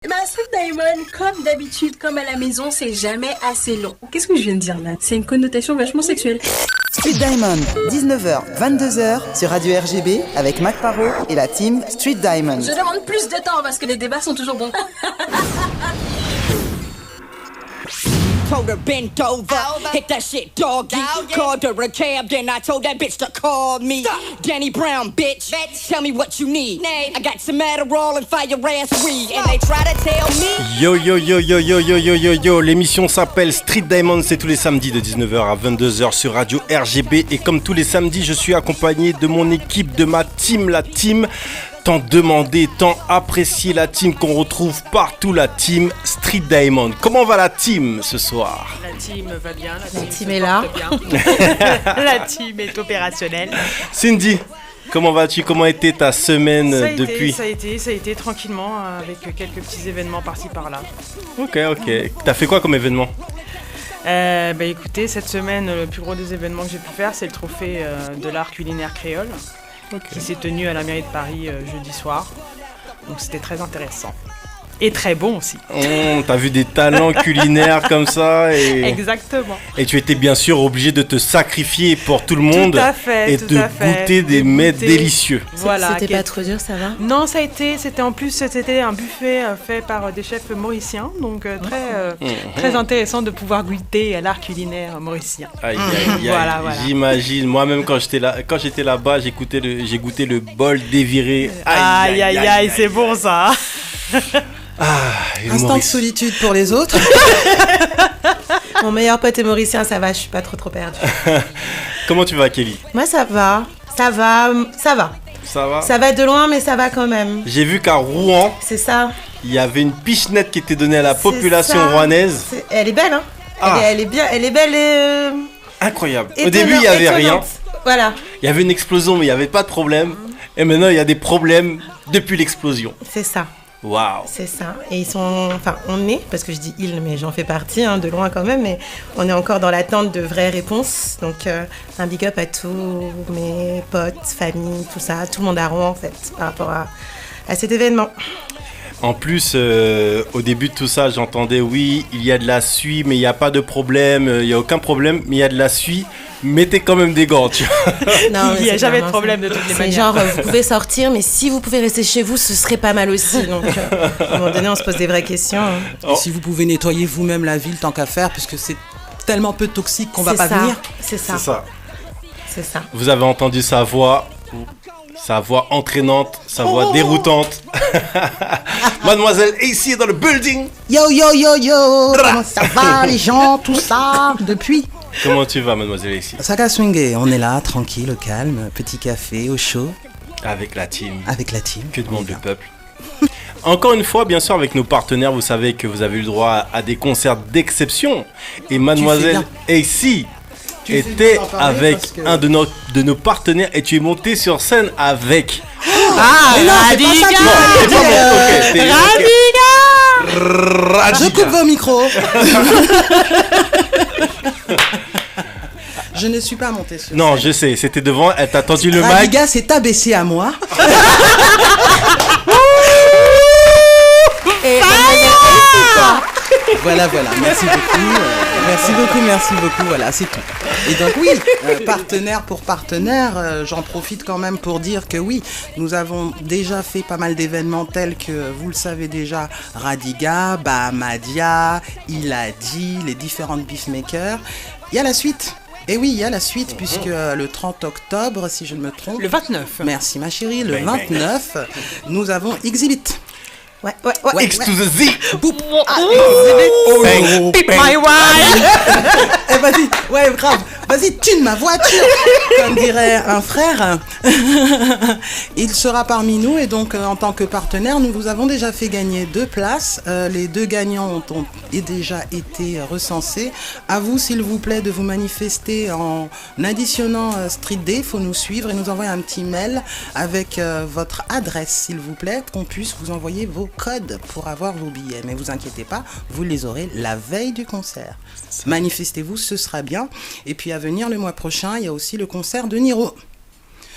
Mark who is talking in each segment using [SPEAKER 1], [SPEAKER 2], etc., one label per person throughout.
[SPEAKER 1] Street Diamond, comme d'habitude, comme à la maison, c'est jamais assez long. Qu'est-ce que je viens de dire là? C'est une connotation vachement sexuelle.
[SPEAKER 2] Street Diamond, 19h, 22h sur Radio RGB avec Mac Parot et la team Street Diamond.
[SPEAKER 1] Je demande plus de temps parce que les débats sont toujours bons.
[SPEAKER 3] Told her bend over, hit that shit doggy. Called her a cab, then I told that bitch to call me. Danny Brown, bitch. Tell me what you need. I got some Adderall and fire ass weed, and they try to tell me.
[SPEAKER 4] Yo yo yo yo yo yo yo yo yo. L'émission s'appelle Street Diamond, c'est tous les samedis de 19h à 22h sur Radio RGB. Et comme tous les samedis, je suis accompagné de mon équipe, de ma team, la team tant demandée, tant appréciée, la team qu'on retrouve partout, la team Street Diamond. Comment va la team ce soir?
[SPEAKER 5] La team va bien,
[SPEAKER 6] la team est là.
[SPEAKER 5] La team est opérationnelle.
[SPEAKER 4] Cindy, comment vas-tu? Comment a été ta semaine depuis?
[SPEAKER 5] Ça a été tranquillement avec quelques petits événements par-ci par-là.
[SPEAKER 4] Ok. T'as fait quoi comme événement?
[SPEAKER 5] Écoutez, cette semaine, le plus gros des événements que j'ai pu faire, c'est le trophée de l'art culinaire créole. Qui s'est tenu à la mairie de Paris jeudi soir. Donc c'était très intéressant. Et très bon aussi.
[SPEAKER 4] T'as vu des talents culinaires comme ça et...
[SPEAKER 5] Exactement.
[SPEAKER 4] Et tu étais bien sûr obligé de te sacrifier pour tout le monde.
[SPEAKER 5] Tout à fait,
[SPEAKER 4] et de goûter des mets délicieux.
[SPEAKER 6] Voilà. C'était pas trop dur, ça va?
[SPEAKER 5] Non, c'était un buffet fait par des chefs mauriciens. Donc très intéressant de pouvoir goûter à l'art culinaire mauricien.
[SPEAKER 4] Aïe.
[SPEAKER 5] Voilà.
[SPEAKER 4] J'imagine. Moi-même quand j'étais là-bas, j'ai goûté le bol déviré.
[SPEAKER 5] Aïe, c'est bon ça.
[SPEAKER 6] Instant de solitude pour les autres. Mon meilleur pote est mauricien, ça va, je suis pas trop perdue.
[SPEAKER 4] Comment tu vas, Kelly?
[SPEAKER 6] Moi ça va. Ça va de loin, mais ça va quand même.
[SPEAKER 4] J'ai vu qu'à Rouen,
[SPEAKER 6] c'est ça.
[SPEAKER 4] Il y avait une pichenette qui était donnée à la population rouennaise.
[SPEAKER 6] Elle est belle, hein. Elle est belle et...
[SPEAKER 4] Incroyable. Au début, il y avait rien.
[SPEAKER 6] Voilà.
[SPEAKER 4] Il y avait une explosion, mais il y avait pas de problème. Et maintenant, il y a des problèmes depuis l'explosion.
[SPEAKER 6] C'est ça.
[SPEAKER 4] Waouh.
[SPEAKER 6] C'est ça. Et on est, parce que je dis ils, mais j'en fais partie, de loin quand même, mais on est encore dans l'attente de vraies réponses. Donc, un big up à tous mes potes, famille, tout ça, tout le monde à Rouen, en fait, par rapport à cet événement.
[SPEAKER 4] En plus, au début de tout ça, j'entendais, oui, il y a de la suie, mais il n'y a pas de problème, il n'y a aucun problème, mais il y a de la suie. Mettez quand même des gants, tu vois.
[SPEAKER 6] Non,
[SPEAKER 5] il n'y a jamais de problème de toutes les manières.
[SPEAKER 6] Genre, vous pouvez sortir, mais si vous pouvez rester chez vous, ce serait pas mal aussi. Donc, à un moment donné, on se pose des vraies questions.
[SPEAKER 7] Et si vous pouvez nettoyer vous-même la ville, tant qu'à faire, puisque c'est tellement peu toxique qu'on va pas venir.
[SPEAKER 6] C'est ça.
[SPEAKER 4] Vous avez entendu sa voix entraînante, sa voix déroutante. Mademoiselle AC est dans le building.
[SPEAKER 7] Yo. Comment ça va, les gens, tout ça, depuis?
[SPEAKER 4] Comment tu vas, Mademoiselle AC?
[SPEAKER 7] Ça va swinguer, on est là, tranquille, au calme, petit café, au chaud.
[SPEAKER 4] Avec la team.
[SPEAKER 7] Que
[SPEAKER 4] demande le peuple? Encore une fois, bien sûr, avec nos partenaires, vous savez que vous avez eu le droit à des concerts d'exception. Et Mademoiselle AC était avec un de nos partenaires et tu es monté sur scène avec...
[SPEAKER 5] Radiga.
[SPEAKER 7] Je coupe vos micros. Je ne suis pas montée sur
[SPEAKER 4] Non, je sais, c'était devant, elle t'a tendu le mic.
[SPEAKER 7] Radiga s'est abaissé à moi.
[SPEAKER 6] Et
[SPEAKER 7] Voilà, merci beaucoup, voilà, c'est tout. Et donc oui, partenaire pour partenaire, j'en profite quand même pour dire que oui, nous avons déjà fait pas mal d'événements tels que, vous le savez déjà, Radiga, Bahamadia, Il a dit, les différentes beefmakers. Il y a la suite. Et oui, il y a la suite, puisque le 30 octobre, si je ne me trompe...
[SPEAKER 5] Le 29.
[SPEAKER 7] Merci ma chérie, le 29, nous avons Exhibit.
[SPEAKER 6] Ouais.
[SPEAKER 4] X to the Z.
[SPEAKER 7] Boop.
[SPEAKER 5] Beep my wine.
[SPEAKER 7] Vas-y, grave. Vas-y, tune ma voiture, comme dirait un frère. Il sera parmi nous et donc en tant que partenaire, nous vous avons déjà fait gagner 2 places. Les 2 gagnants ont déjà été recensés. À vous, s'il vous plaît, de vous manifester en additionnant Street Day. Il faut nous suivre et nous envoyer un petit mail avec votre adresse, s'il vous plaît, qu'on puisse vous envoyer vos codes pour avoir vos billets. Mais vous inquiétez pas, vous les aurez la veille du concert. Manifestez-vous, ce sera bien. Et puis à venir le mois prochain, il y a aussi le concert de Niro.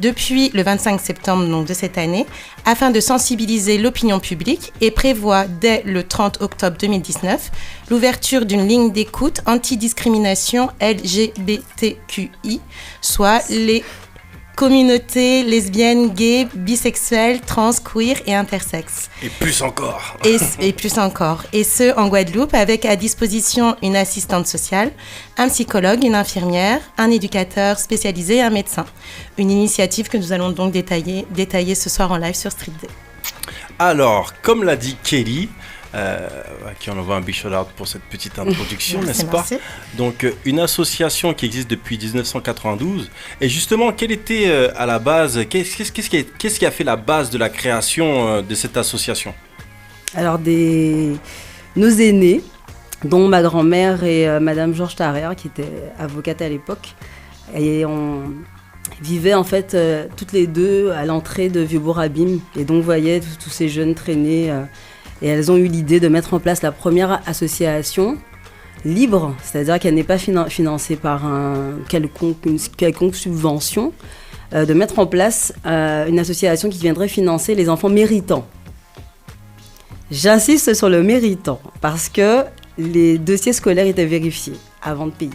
[SPEAKER 6] depuis le 25 septembre donc, de cette année afin de sensibiliser l'opinion publique et prévoit dès le 30 octobre 2019 l'ouverture d'une ligne d'écoute anti-discrimination LGBTQI, soit les communautés lesbiennes, gays, bisexuelles, trans, queer et intersexes.
[SPEAKER 4] Et plus encore.
[SPEAKER 6] Et plus encore. Et ce, en Guadeloupe, avec à disposition une assistante sociale, un psychologue, une infirmière, un éducateur spécialisé et un médecin. Une initiative que nous allons donc détailler ce soir en live sur Street Day.
[SPEAKER 4] Alors, comme l'a dit Kelly, à qui on envoie un big shout-out pour cette petite introduction, n'est-ce pas? Donc, une association qui existe depuis 1992. Et justement, quelle était à la base, qu'est-ce qui a fait la base de la création de cette association?
[SPEAKER 8] Alors, nos aînés, dont ma grand-mère et Madame Georges Tarrer, qui était avocate à l'époque, et on vivait en fait toutes les deux à l'entrée de Vieux-Bourg-Abîme. Et donc, voyait tous ces jeunes traîner. Et elles ont eu l'idée de mettre en place la première association libre, c'est-à-dire qu'elle n'est pas financée par une quelconque subvention, de mettre en place une association qui viendrait financer les enfants méritants. J'insiste sur le méritant, parce que les dossiers scolaires étaient vérifiés avant de payer.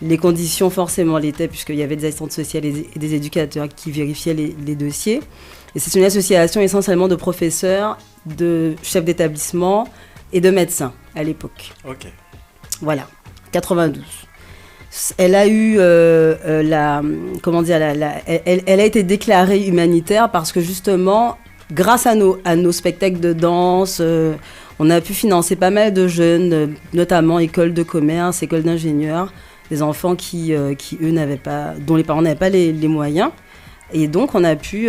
[SPEAKER 8] Les conditions forcément l'étaient, puisqu'il y avait des assistantes sociales et des éducateurs qui vérifiaient les dossiers. Et c'est une association essentiellement de professeurs, de chefs d'établissement et de médecins à l'époque.
[SPEAKER 4] Ok.
[SPEAKER 8] Voilà, 92. Elle a eu elle a été déclarée humanitaire parce que justement, grâce à nos spectacles de danse, on a pu financer pas mal de jeunes, notamment écoles de commerce, écoles d'ingénieurs, des enfants qui eux n'avaient pas, dont les parents n'avaient pas les moyens. Et donc on a pu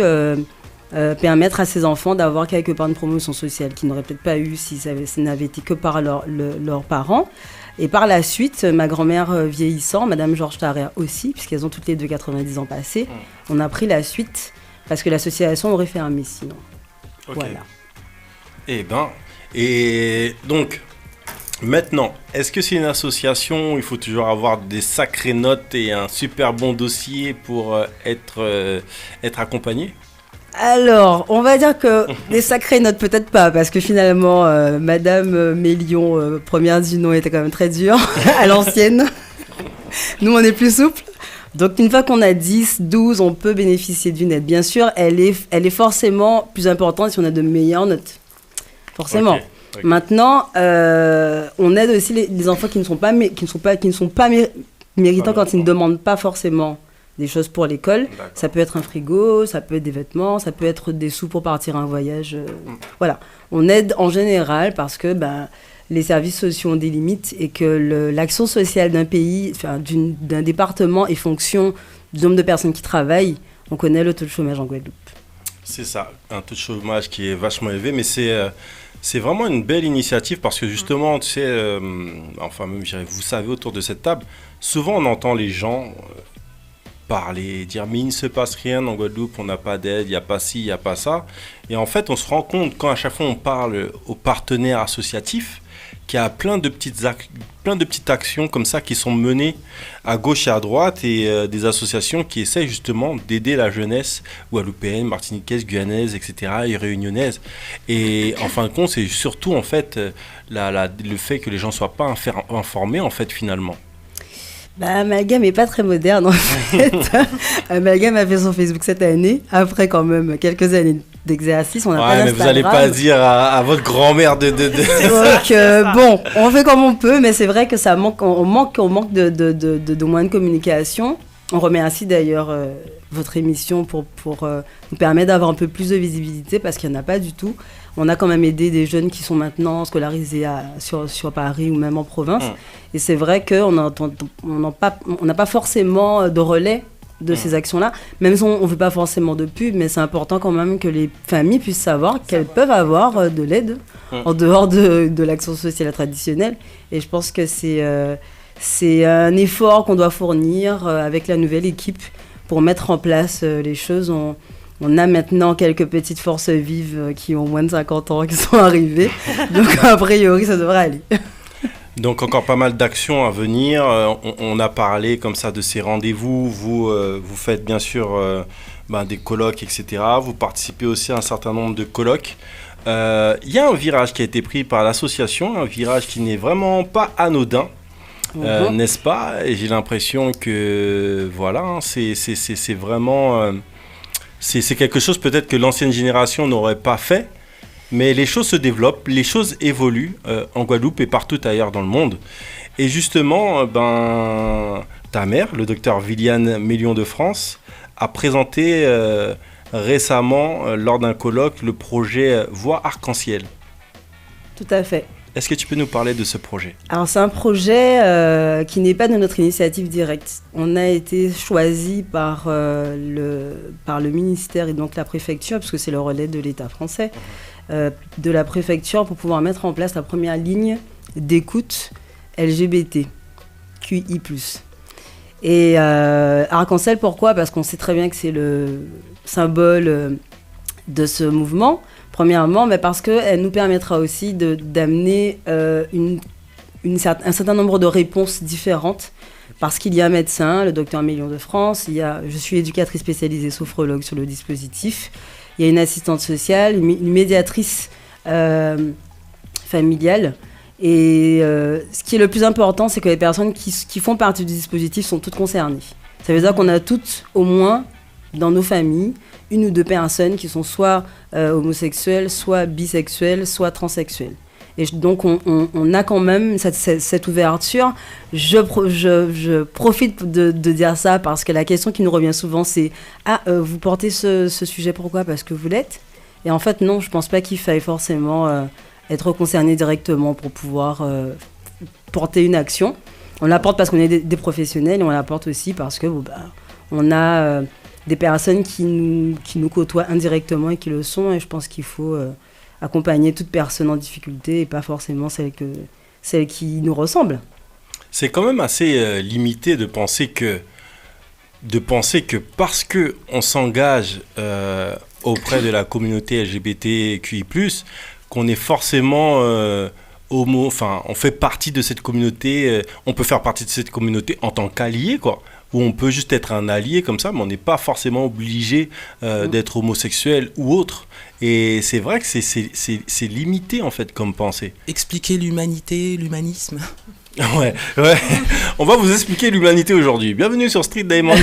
[SPEAKER 8] permettre à ces enfants d'avoir quelque part une promotion sociale qu'ils n'auraient peut-être pas eu si ça n'avait été que par leurs parents. Et par la suite, ma grand-mère vieillissant, Madame Georges Tarrer aussi, puisqu'elles ont toutes les deux 90 ans passés, on a pris la suite parce que l'association aurait fermé sinon.
[SPEAKER 4] Ok.
[SPEAKER 8] Voilà.
[SPEAKER 4] Et donc, maintenant, est-ce que c'est une association où il faut toujours avoir des sacrées notes et un super bon dossier pour être accompagné?
[SPEAKER 8] Alors, on va dire que des sacrées notes, peut-être pas, parce que finalement, Madame Mélion, première du nom, était quand même très dure, à l'ancienne. Nous, on est plus souple. Donc, une fois qu'on a 10, 12, on peut bénéficier d'une aide. Bien sûr, elle est forcément plus importante si on a de meilleures notes. Forcément. Okay. Maintenant, on aide aussi les enfants qui ne sont pas méritants quand ils ne demandent pas forcément des choses pour l'école. D'accord. Ça peut être un frigo, ça peut être des vêtements, ça peut être des sous pour partir à un voyage. Voilà. On aide en général parce que les services sociaux ont des limites et que l'action sociale d'un pays, d'un département est fonction du nombre de personnes qui travaillent. On connaît le taux de chômage en Guadeloupe.
[SPEAKER 4] C'est ça, un taux de chômage qui est vachement élevé, mais c'est vraiment une belle initiative parce que justement, tu sais, vous savez, autour de cette table, souvent on entend les gens parler, dire mais il ne se passe rien en Guadeloupe, on n'a pas d'aide, il n'y a pas ci, il n'y a pas ça. Et en fait, on se rend compte quand à chaque fois on parle aux partenaires associatifs qu'il y a plein de petites actions comme ça qui sont menées à gauche et à droite et des associations qui essaient justement d'aider la jeunesse guadeloupéenne, martiniquaise, guyanaise, etc. et réunionnaise. Et en fin de compte, c'est surtout en fait le fait que les gens ne soient pas informés en fait finalement.
[SPEAKER 8] Amalgame n'est pas très moderne en fait. Amalgame a fait son Facebook cette année, après quand même quelques années d'exercice. On n'a pas d'Instagram. Mais vous n'allez pas
[SPEAKER 4] dire à votre grand-mère de...
[SPEAKER 8] Donc bon, on fait comme on peut, mais c'est vrai que ça manque, on manque de moyens de communication. On remercie d'ailleurs votre émission pour nous permettre d'avoir un peu plus de visibilité parce qu'il n'y en a pas du tout. On a quand même aidé des jeunes qui sont maintenant scolarisés sur Paris ou même en province. Et c'est vrai qu'on n'a pas forcément de relais de ces actions-là. Même si on ne veut pas forcément de pub, mais c'est important quand même que les familles puissent savoir qu'elles peuvent avoir de l'aide en dehors de l'action sociale traditionnelle. Et je pense que c'est un effort qu'on doit fournir avec la nouvelle équipe pour mettre en place les choses. On a maintenant quelques petites forces vives qui ont moins de 50 ans qui sont arrivées. Donc, a priori, ça devrait aller.
[SPEAKER 4] Donc encore pas mal d'actions à venir. On a parlé comme ça de ces rendez-vous. Vous faites bien sûr des colloques, etc. Vous participez aussi à un certain nombre de colloques. Il y a un virage qui a été pris par l'association, un virage qui n'est vraiment pas anodin. N'est-ce pas? Et j'ai l'impression que voilà, c'est vraiment c'est quelque chose peut-être que l'ancienne génération n'aurait pas fait. Mais les choses se développent, les choses évoluent en Guadeloupe et partout ailleurs dans le monde. Et justement, ta mère, le docteur Viliane Mélion de France, a présenté récemment, lors d'un colloque, le projet Voix Arc-en-Ciel.
[SPEAKER 8] Tout à fait.
[SPEAKER 4] Est-ce que tu peux nous parler de ce projet?
[SPEAKER 8] Alors c'est un projet qui n'est pas de notre initiative directe. On a été choisi par le ministère et donc la préfecture, parce que c'est le relais de l'État français, de la préfecture pour pouvoir mettre en place la première ligne d'écoute LGBT, QI+. Et Arc-en-Ciel, pourquoi? Parce qu'on sait très bien que c'est le symbole de ce mouvement, premièrement, mais parce qu'elle nous permettra aussi d'amener un certain nombre de réponses différentes. Parce qu'il y a un médecin, le docteur Mélion de France, je suis éducatrice spécialisée sophrologue sur le dispositif. Il y a une assistante sociale, une médiatrice familiale. Et ce qui est le plus important, c'est que les personnes qui font partie du dispositif sont toutes concernées. Ça veut dire qu'on a toutes, au moins, dans nos familles, une ou deux personnes qui sont soit homosexuelles, soit bisexuelles, soit transsexuelles. Et donc, on a quand même cette ouverture. Je profite de dire ça parce que la question qui nous revient souvent, c'est « vous portez ce sujet, pourquoi? Parce que vous l'êtes ?» Et en fait, non, je ne pense pas qu'il faille forcément être concerné directement pour pouvoir porter une action. On la porte parce qu'on est des professionnels et on la porte aussi parce que on a des personnes qui nous côtoient indirectement et qui le sont. Et je pense qu'il faut accompagner toute personne en difficulté et pas forcément celle qui nous ressemble.
[SPEAKER 4] C'est quand même assez limité de penser que parce qu'on s'engage auprès de la communauté LGBTQI+, qu'on est forcément on fait partie de cette communauté, on peut faire partie de cette communauté en tant qu'allié, quoi. Ou on peut juste être un allié comme ça, mais on n'est pas forcément obligé d'être homosexuel ou autre. Et c'est vrai que c'est limité, en fait, comme pensée.
[SPEAKER 7] Expliquer l'humanité, l'humanisme.
[SPEAKER 4] Ouais. On va vous expliquer l'humanité aujourd'hui. Bienvenue sur Street Diamond.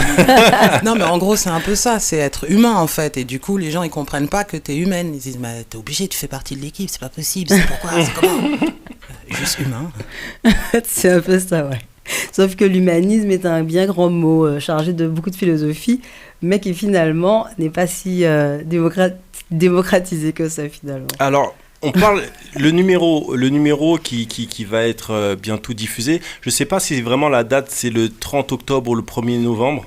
[SPEAKER 7] Non, mais en gros, c'est un peu ça. C'est être humain, en fait. Et du coup, les gens, ils comprennent pas que t'es humaine. Ils disent, mais t'es obligé, tu fais partie de l'équipe. C'est pas possible. C'est pourquoi? C'est comment? Juste humain.
[SPEAKER 8] C'est un peu ça, ouais. Sauf que l'humanisme est un bien grand mot chargé de beaucoup de philosophie, mais qui finalement n'est pas si démocratisé que ça, finalement.
[SPEAKER 4] Alors, on parle le numéro qui va être bientôt diffusé. Je ne sais pas si vraiment la date, c'est le 30 octobre ou le 1er novembre.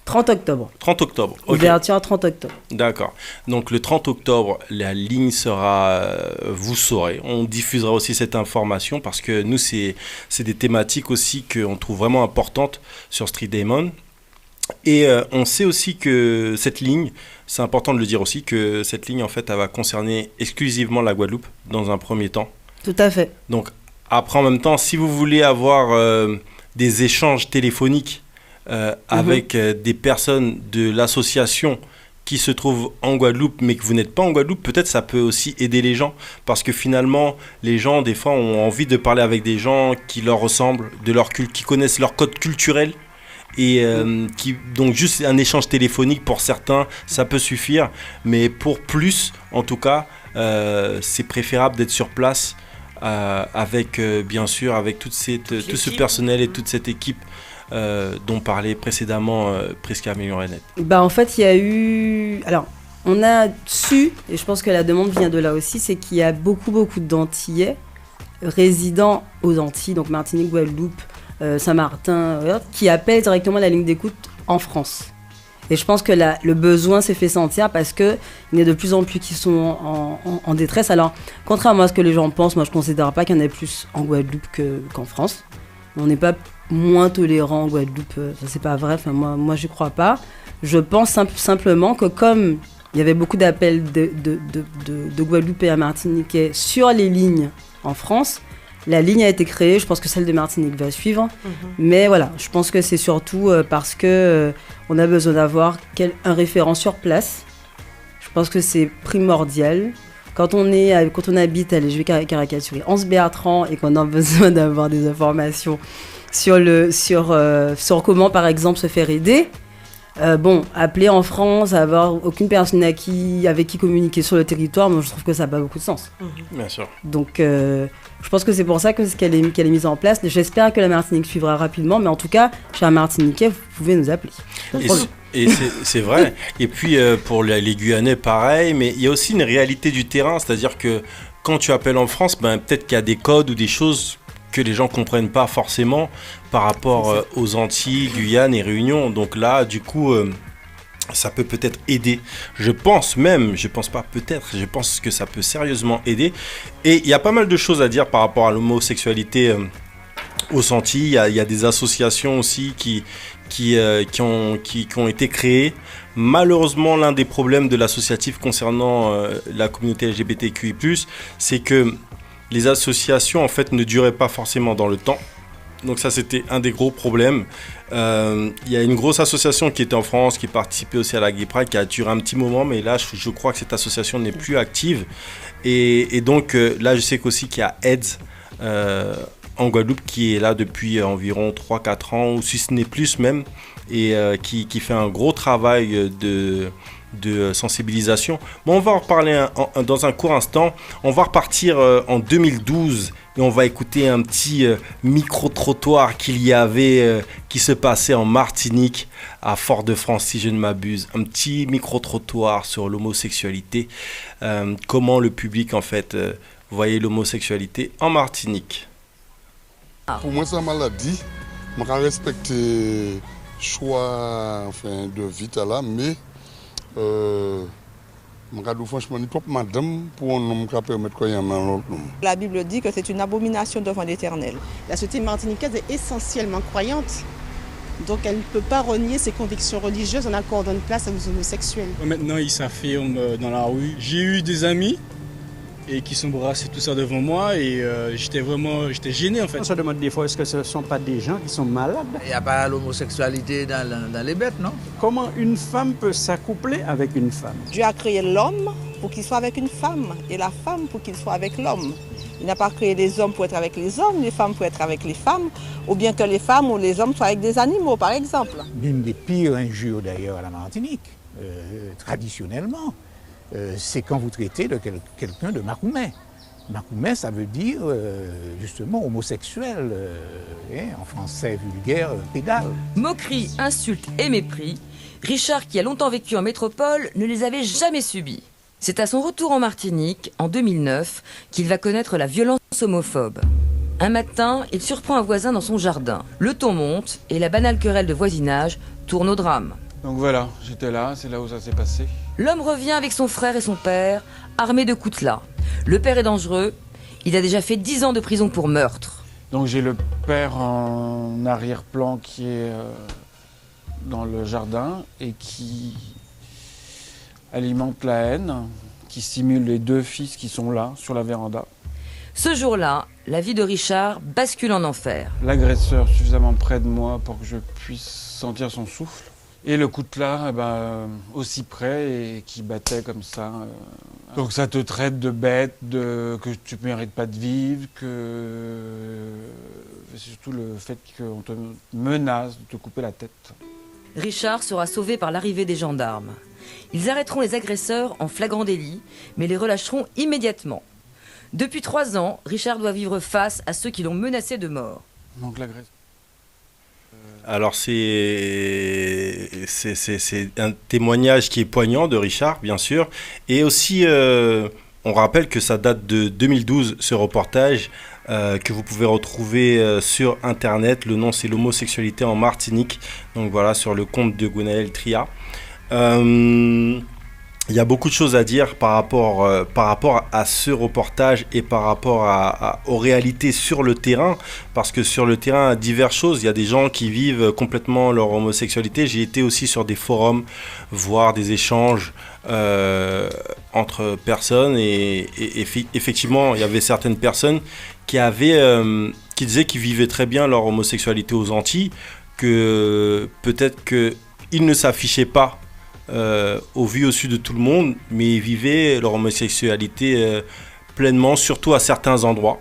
[SPEAKER 8] 30 octobre.
[SPEAKER 4] 30 octobre. Okay.
[SPEAKER 8] Ouverture 30 octobre.
[SPEAKER 4] D'accord. Donc le 30 octobre, la ligne sera, vous saurez. On diffusera aussi cette information parce que nous, c'est des thématiques aussi qu'on trouve vraiment importantes sur Street Diamond. Et on sait aussi que cette ligne, c'est important de le dire aussi, que cette ligne, en fait, elle va concerner exclusivement la Guadeloupe dans un premier temps.
[SPEAKER 8] Tout à fait.
[SPEAKER 4] Donc après, en même temps, si vous voulez avoir des échanges téléphoniques avec des personnes de l'association qui se trouvent en Guadeloupe mais que vous n'êtes pas en Guadeloupe, peut-être ça peut aussi aider les gens parce que finalement les gens des fois ont envie de parler avec des gens qui leur ressemblent, qui connaissent leur code culturel et donc juste un échange téléphonique pour certains ça peut suffire, mais pour plus en tout cas c'est préférable d'être sur place avec bien sûr avec tout ce personnel et toute cette équipe dont parlait précédemment Prisca Millon-Renette.
[SPEAKER 8] En fait, il y a eu... Alors, on a su, et je pense que la demande vient de là aussi, c'est qu'il y a beaucoup d'Antillais résidant aux Antilles, donc Martinique, Guadeloupe, Saint-Martin, qui appellent directement la ligne d'écoute en France. Et je pense que le besoin s'est fait sentir parce qu'il y en a de plus en plus qui sont en détresse. Alors, contrairement à ce que les gens pensent, moi je ne considère pas qu'il y en ait plus en Guadeloupe qu'en France. On n'est pas moins tolérant en Guadeloupe, ça c'est pas vrai, enfin, moi j'y crois pas. Je pense simplement que comme il y avait beaucoup d'appels de Guadeloupéens Martiniquais sur les lignes en France, La ligne a été créée, je pense que celle de Martinique va suivre. Mais voilà, je pense que c'est surtout parce que on a besoin d'avoir un référent sur place. Je pense que c'est primordial. Quand on habite, allez, je vais caricaturer, Anse-Bertrand et qu'on a besoin d'avoir des informations sur comment, par exemple, se faire aider, appeler en France, avoir aucune personne avec qui communiquer sur le territoire, moi je trouve que ça n'a pas beaucoup de sens.
[SPEAKER 4] Bien sûr.
[SPEAKER 8] Donc, je pense que c'est pour ça qu'elle est mise en place. J'espère que la Martinique suivra rapidement, mais en tout cas, chers Martiniquais, vous pouvez nous appeler.
[SPEAKER 4] Et c'est vrai. Et puis pour les Guyanais, pareil, mais il y a aussi une réalité du terrain, c'est-à-dire que quand tu appelles en France, peut-être qu'il y a des codes ou des choses que les gens ne comprennent pas forcément par rapport aux Antilles, Guyane et Réunion. Donc là, du coup, ça peut peut-être aider. Je pense que ça peut sérieusement aider. Et il y a pas mal de choses à dire par rapport à l'homosexualité aux Antilles. Il y a des associations aussi qui ont été créées. Malheureusement, l'un des problèmes de l'associatif concernant la communauté LGBTQI+, c'est que les associations en fait ne duraient pas forcément dans le temps. Donc ça, c'était un des gros problèmes. Il y a une grosse association qui était en France, qui participait aussi à la Gay Pride, qui a duré un petit moment, mais là, je crois que cette association n'est plus active. Et donc, là, je sais qu'aussi qu'il y a AIDS en Guadeloupe, qui est là depuis environ 3-4 ans, ou si ce n'est plus même, et qui fait un gros travail de sensibilisation. Bon, on va en reparler dans un court instant. On va repartir en 2012 et on va écouter un petit micro-trottoir qui se passait en Martinique, à Fort-de-France, si je ne m'abuse. Un petit micro-trottoir sur l'homosexualité. Comment le public, en fait, voyait l'homosexualité en Martinique.
[SPEAKER 9] Pour moi, c'est une maladie. Je respecte le choix de vie là, mais franchement, il faut madame pour un homme qui permettre qu'il y ait un autre homme.
[SPEAKER 10] La Bible dit que c'est une abomination devant l'Éternel.
[SPEAKER 11] La société martiniquaise est essentiellement croyante. Donc elle ne peut pas renier ses convictions religieuses en accordant une place aux homosexuels.
[SPEAKER 12] Maintenant, ils s'affirment dans la rue. J'ai eu des amis et qui s'embrassaient tout ça devant moi et j'étais gêné en fait.
[SPEAKER 13] On se demande des fois, est-ce que ce ne sont pas des gens qui sont malades?
[SPEAKER 14] Il n'y a pas l'homosexualité dans les bêtes, non?
[SPEAKER 13] Comment une femme peut s'accoupler avec une femme?
[SPEAKER 10] Dieu a créé l'homme pour qu'il soit avec une femme et la femme pour qu'il soit avec l'homme. Il n'a pas créé les hommes pour être avec les hommes, les femmes pour être avec les femmes, ou bien que les femmes ou les hommes soient avec des animaux, par exemple.
[SPEAKER 15] L'une des pires injures d'ailleurs à la Martinique, traditionnellement, c'est quand vous traitez de quelqu'un de Macoumé. Macoumé, ça veut dire justement homosexuel, en français vulgaire, pédale.
[SPEAKER 16] Moqueries, insultes et mépris, Richard, qui a longtemps vécu en métropole, ne les avait jamais subis. C'est à son retour en Martinique, en 2009, qu'il va connaître la violence homophobe. Un matin, il surprend un voisin dans son jardin. Le ton monte et la banale querelle de voisinage tourne au drame.
[SPEAKER 12] Donc voilà, j'étais là, c'est là où ça s'est passé.
[SPEAKER 16] L'homme revient avec son frère et son père, armés de coutelas. Le père est dangereux, il a déjà fait 10 ans de prison pour meurtre.
[SPEAKER 12] Donc j'ai le père en arrière-plan qui est dans le jardin et qui alimente la haine, qui stimule les deux fils qui sont là, sur la véranda.
[SPEAKER 16] Ce jour-là, la vie de Richard bascule en enfer.
[SPEAKER 12] L'agresseur suffisamment près de moi pour que je puisse sentir son souffle. Et le coutelas, aussi près et qui battait comme ça. Donc ça te traite de bête, que tu ne mérites pas de vivre, surtout le fait qu'on te menace de te couper la tête.
[SPEAKER 16] Richard sera sauvé par l'arrivée des gendarmes. Ils arrêteront les agresseurs en flagrant délit, mais les relâcheront immédiatement. Depuis 3 ans, Richard doit vivre face à ceux qui l'ont menacé de mort.
[SPEAKER 12] Donc l'agresseur.
[SPEAKER 4] Alors c'est un témoignage qui est poignant de Richard, bien sûr. Et aussi, on rappelle que ça date de 2012, ce reportage, que vous pouvez retrouver sur Internet. Le nom, c'est l'homosexualité en Martinique. Donc voilà, sur le compte de Gwenaël Tria. Il y a beaucoup de choses à dire par rapport à ce reportage et par rapport aux réalités sur le terrain, parce que sur le terrain, diverses choses. Il y a des gens qui vivent complètement leur homosexualité. J'ai été aussi sur des forums, voir des échanges entre personnes et effectivement, il y avait certaines personnes qui disaient qu'ils vivaient très bien leur homosexualité aux Antilles, que peut-être qu'ils ne s'affichaient pas au vu au su de tout le monde, mais ils vivaient leur homosexualité pleinement, surtout à certains endroits.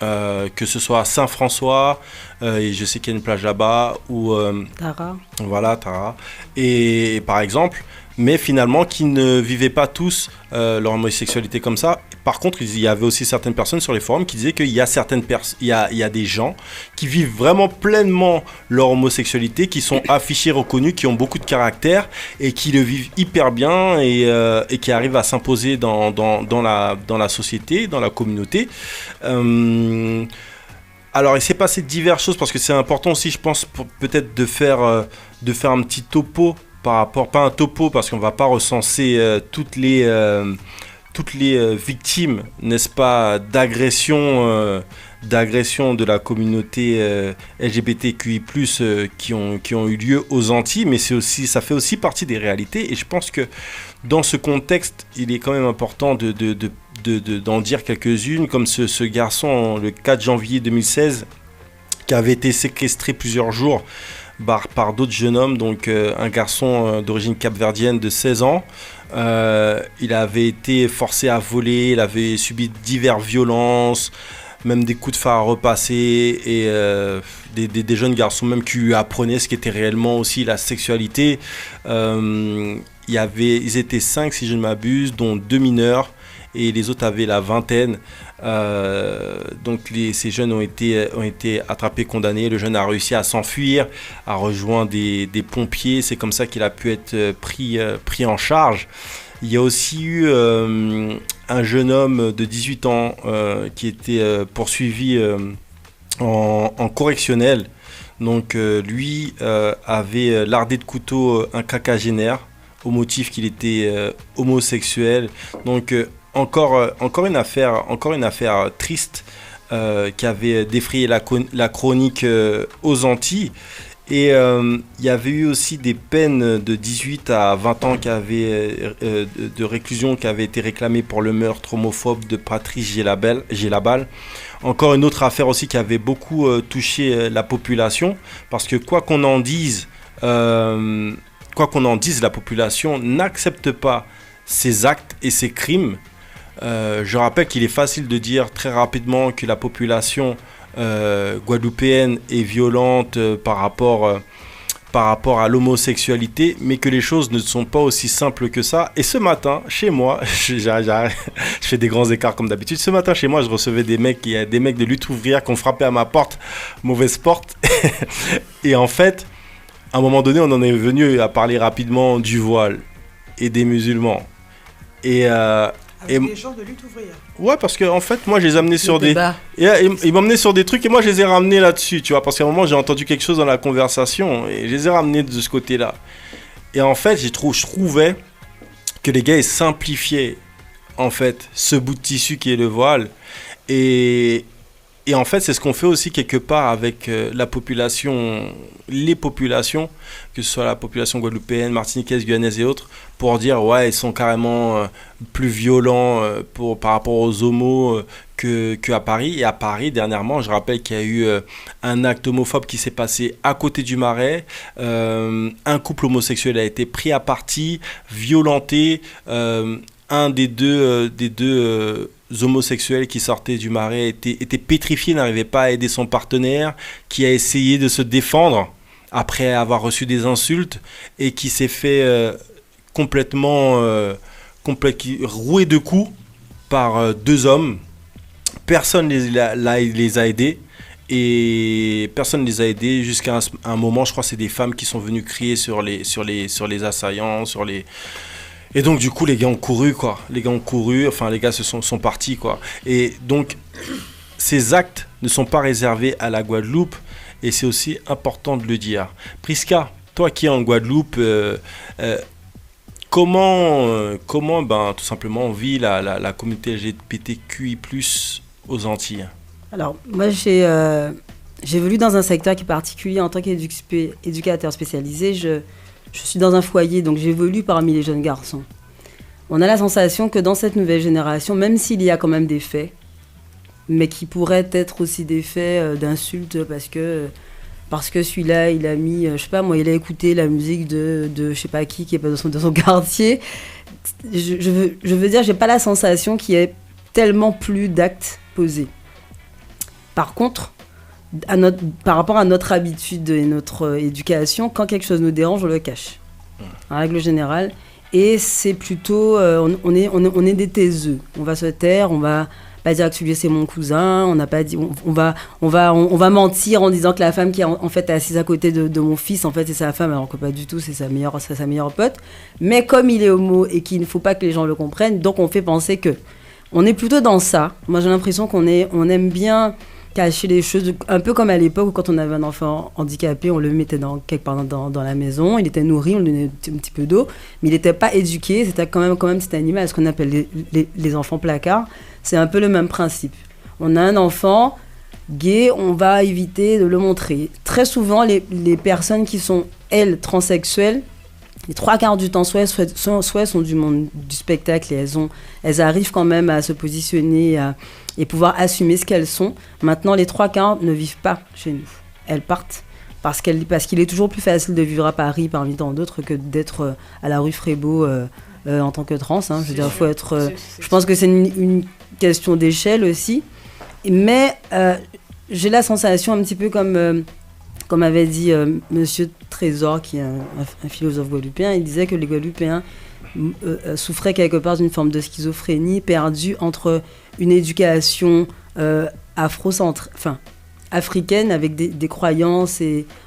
[SPEAKER 4] Que ce soit à Saint-François, et je sais qu'il y a une plage là-bas, ou
[SPEAKER 8] Tara.
[SPEAKER 4] Voilà, Tara. Et par exemple, mais finalement qui ne vivaient pas tous leur homosexualité comme ça. Par contre, il y avait aussi certaines personnes sur les forums qui disaient qu'il y a il y a des gens qui vivent vraiment pleinement leur homosexualité, qui sont affichés, reconnus, qui ont beaucoup de caractère et qui le vivent hyper bien et qui arrivent à s'imposer dans la société, dans la communauté. Alors, il s'est passé diverses choses parce que c'est important aussi, je pense, peut-être de faire un petit topo par rapport, pas un topo parce qu'on ne va pas recenser toutes les victimes, n'est-ce pas, d'agressions de la communauté LGBTQI+, qui ont eu lieu aux Antilles, mais ça fait aussi partie des réalités. Et je pense que dans ce contexte, il est quand même important d'en dire quelques-unes, comme ce garçon, le 4 janvier 2016, qui avait été séquestré plusieurs jours par d'autres jeunes hommes, donc un garçon d'origine capverdienne de 16 ans. Il avait été forcé à voler, il avait subi diverses violences, même des coups de fer à repasser, et des jeunes garçons même qui lui apprenaient ce qu'était réellement aussi la sexualité. Ils étaient 5 si je ne m'abuse, dont 2 mineurs, et les autres avaient la vingtaine. Donc ces jeunes ont été attrapés, condamnés. Le jeune a réussi à s'enfuir, a rejoint des pompiers. C'est comme ça qu'il a pu être pris en charge. Il y a aussi eu un jeune homme de 18 ans qui était poursuivi en correctionnel. Donc lui avait lardé de couteau un quinquagénaire au motif qu'il était homosexuel. Donc encore une affaire triste qui avait défrayé la chronique aux Antilles. Et il y avait eu aussi des peines de 18 à 20 ans de réclusion qui avaient été réclamées pour le meurtre homophobe de Patrice Gélabal. Encore une autre affaire aussi qui avait beaucoup touché la population, parce que quoi qu'on en dise, la population n'accepte pas ces actes et ces crimes. Je rappelle qu'il est facile de dire très rapidement que la population guadeloupéenne est violente par rapport à l'homosexualité, mais que les choses ne sont pas aussi simples que ça. Et ce matin, chez moi, je fais des grands écarts comme d'habitude. Ce matin, chez moi, je recevais des mecs de lutte ouvrière qui ont frappé à ma porte, mauvaise porte. Et en fait, à un moment donné, on en est venu à parler rapidement du voile et des musulmans. Et
[SPEAKER 5] des gens de lutte ouvrière.
[SPEAKER 4] Ouais, parce que en fait, moi, je les ai amenés sur des... Ils m'emmenaient sur des trucs et moi, je les ai ramenés là-dessus, tu vois. Parce qu'à un moment, j'ai entendu quelque chose dans la conversation et je les ai ramenés de ce côté-là. Et en fait, je trouvais que les gars, ils simplifiaient, en fait, ce bout de tissu qui est le voile. Et en fait, c'est ce qu'on fait aussi quelque part avec les populations, que ce soit la population guadeloupéenne, martiniquaise, guyanaise et autres, pour dire, ouais, ils sont carrément plus violents par rapport aux homos qu'à Paris. Et à Paris, dernièrement, je rappelle qu'il y a eu un acte homophobe qui s'est passé à côté du Marais. Un couple homosexuel a été pris à partie, violenté. Un des deux homosexuels qui sortaient du Marais était pétrifié, n'arrivait pas à aider son partenaire, qui a essayé de se défendre après avoir reçu des insultes et qui s'est fait complètement roué de coups par 2 hommes. Personne les a aidés. Et personne ne les a aidés jusqu'à un moment, je crois que c'est des femmes qui sont venues crier sur les assaillants, Et donc, du coup, les gars ont couru, quoi. Les gars se sont partis, quoi. Et donc, ces actes ne sont pas réservés à la Guadeloupe, et c'est aussi important de le dire. Prisca, toi qui es en Guadeloupe, comment tout simplement, on vit la communauté LGBTQI+, aux Antilles?
[SPEAKER 8] Alors, moi, j'ai évolué dans un secteur qui est particulier en tant qu'éducateur spécialisé. Je suis dans un foyer, donc j'évolue parmi les jeunes garçons. On a la sensation que dans cette nouvelle génération, même s'il y a quand même des faits, mais qui pourraient être aussi des faits d'insultes parce que celui-là, il a mis, je sais pas moi, il a écouté la musique de je sais pas qui est pas dans son quartier. Je veux dire, j'ai pas la sensation qu'il y ait tellement plus d'actes posés. Par contre, par rapport à notre habitude et notre éducation, quand quelque chose nous dérange, on le cache. En règle générale. Et c'est plutôt, on est des taiseux. On va se taire, on va pas dire que celui-là c'est mon cousin, on n'a pas dit, on va mentir en disant que la femme qui est en fait assise à côté de mon fils, en fait c'est sa femme, alors que pas du tout, c'est sa meilleure pote. Mais comme il est homo et qu'il ne faut pas que les gens le comprennent, donc on fait penser que. On est plutôt dans ça. Moi j'ai l'impression qu'on aime bien cacher les choses, un peu comme à l'époque où quand on avait un enfant handicapé, on le mettait quelque part dans la maison, il était nourri, on lui donnait un petit peu d'eau, mais il n'était pas éduqué, c'était quand même cet animal, ce qu'on appelle les enfants placards. C'est un peu le même principe. On a un enfant gay, on va éviter de le montrer. Très souvent, les personnes qui sont, elles, transsexuelles, les 3/4 du temps, soit sont du monde du spectacle et elles arrivent quand même à se positionner et pouvoir assumer ce qu'elles sont. Maintenant, les 3/4 ne vivent pas chez nous. Elles partent parce qu'il est toujours plus facile de vivre à Paris parmi tant d'autres que d'être à la rue Frébeau en tant que trans. Je veux dire, faut être. Je pense que c'est une question d'échelle aussi. Mais j'ai la sensation un petit peu comme avait dit Monsieur Trésor, qui est un philosophe guadeloupéen, il disait que les Guadeloupéens souffraient quelque part d'une forme de schizophrénie perdue entre une éducation africaine avec des croyances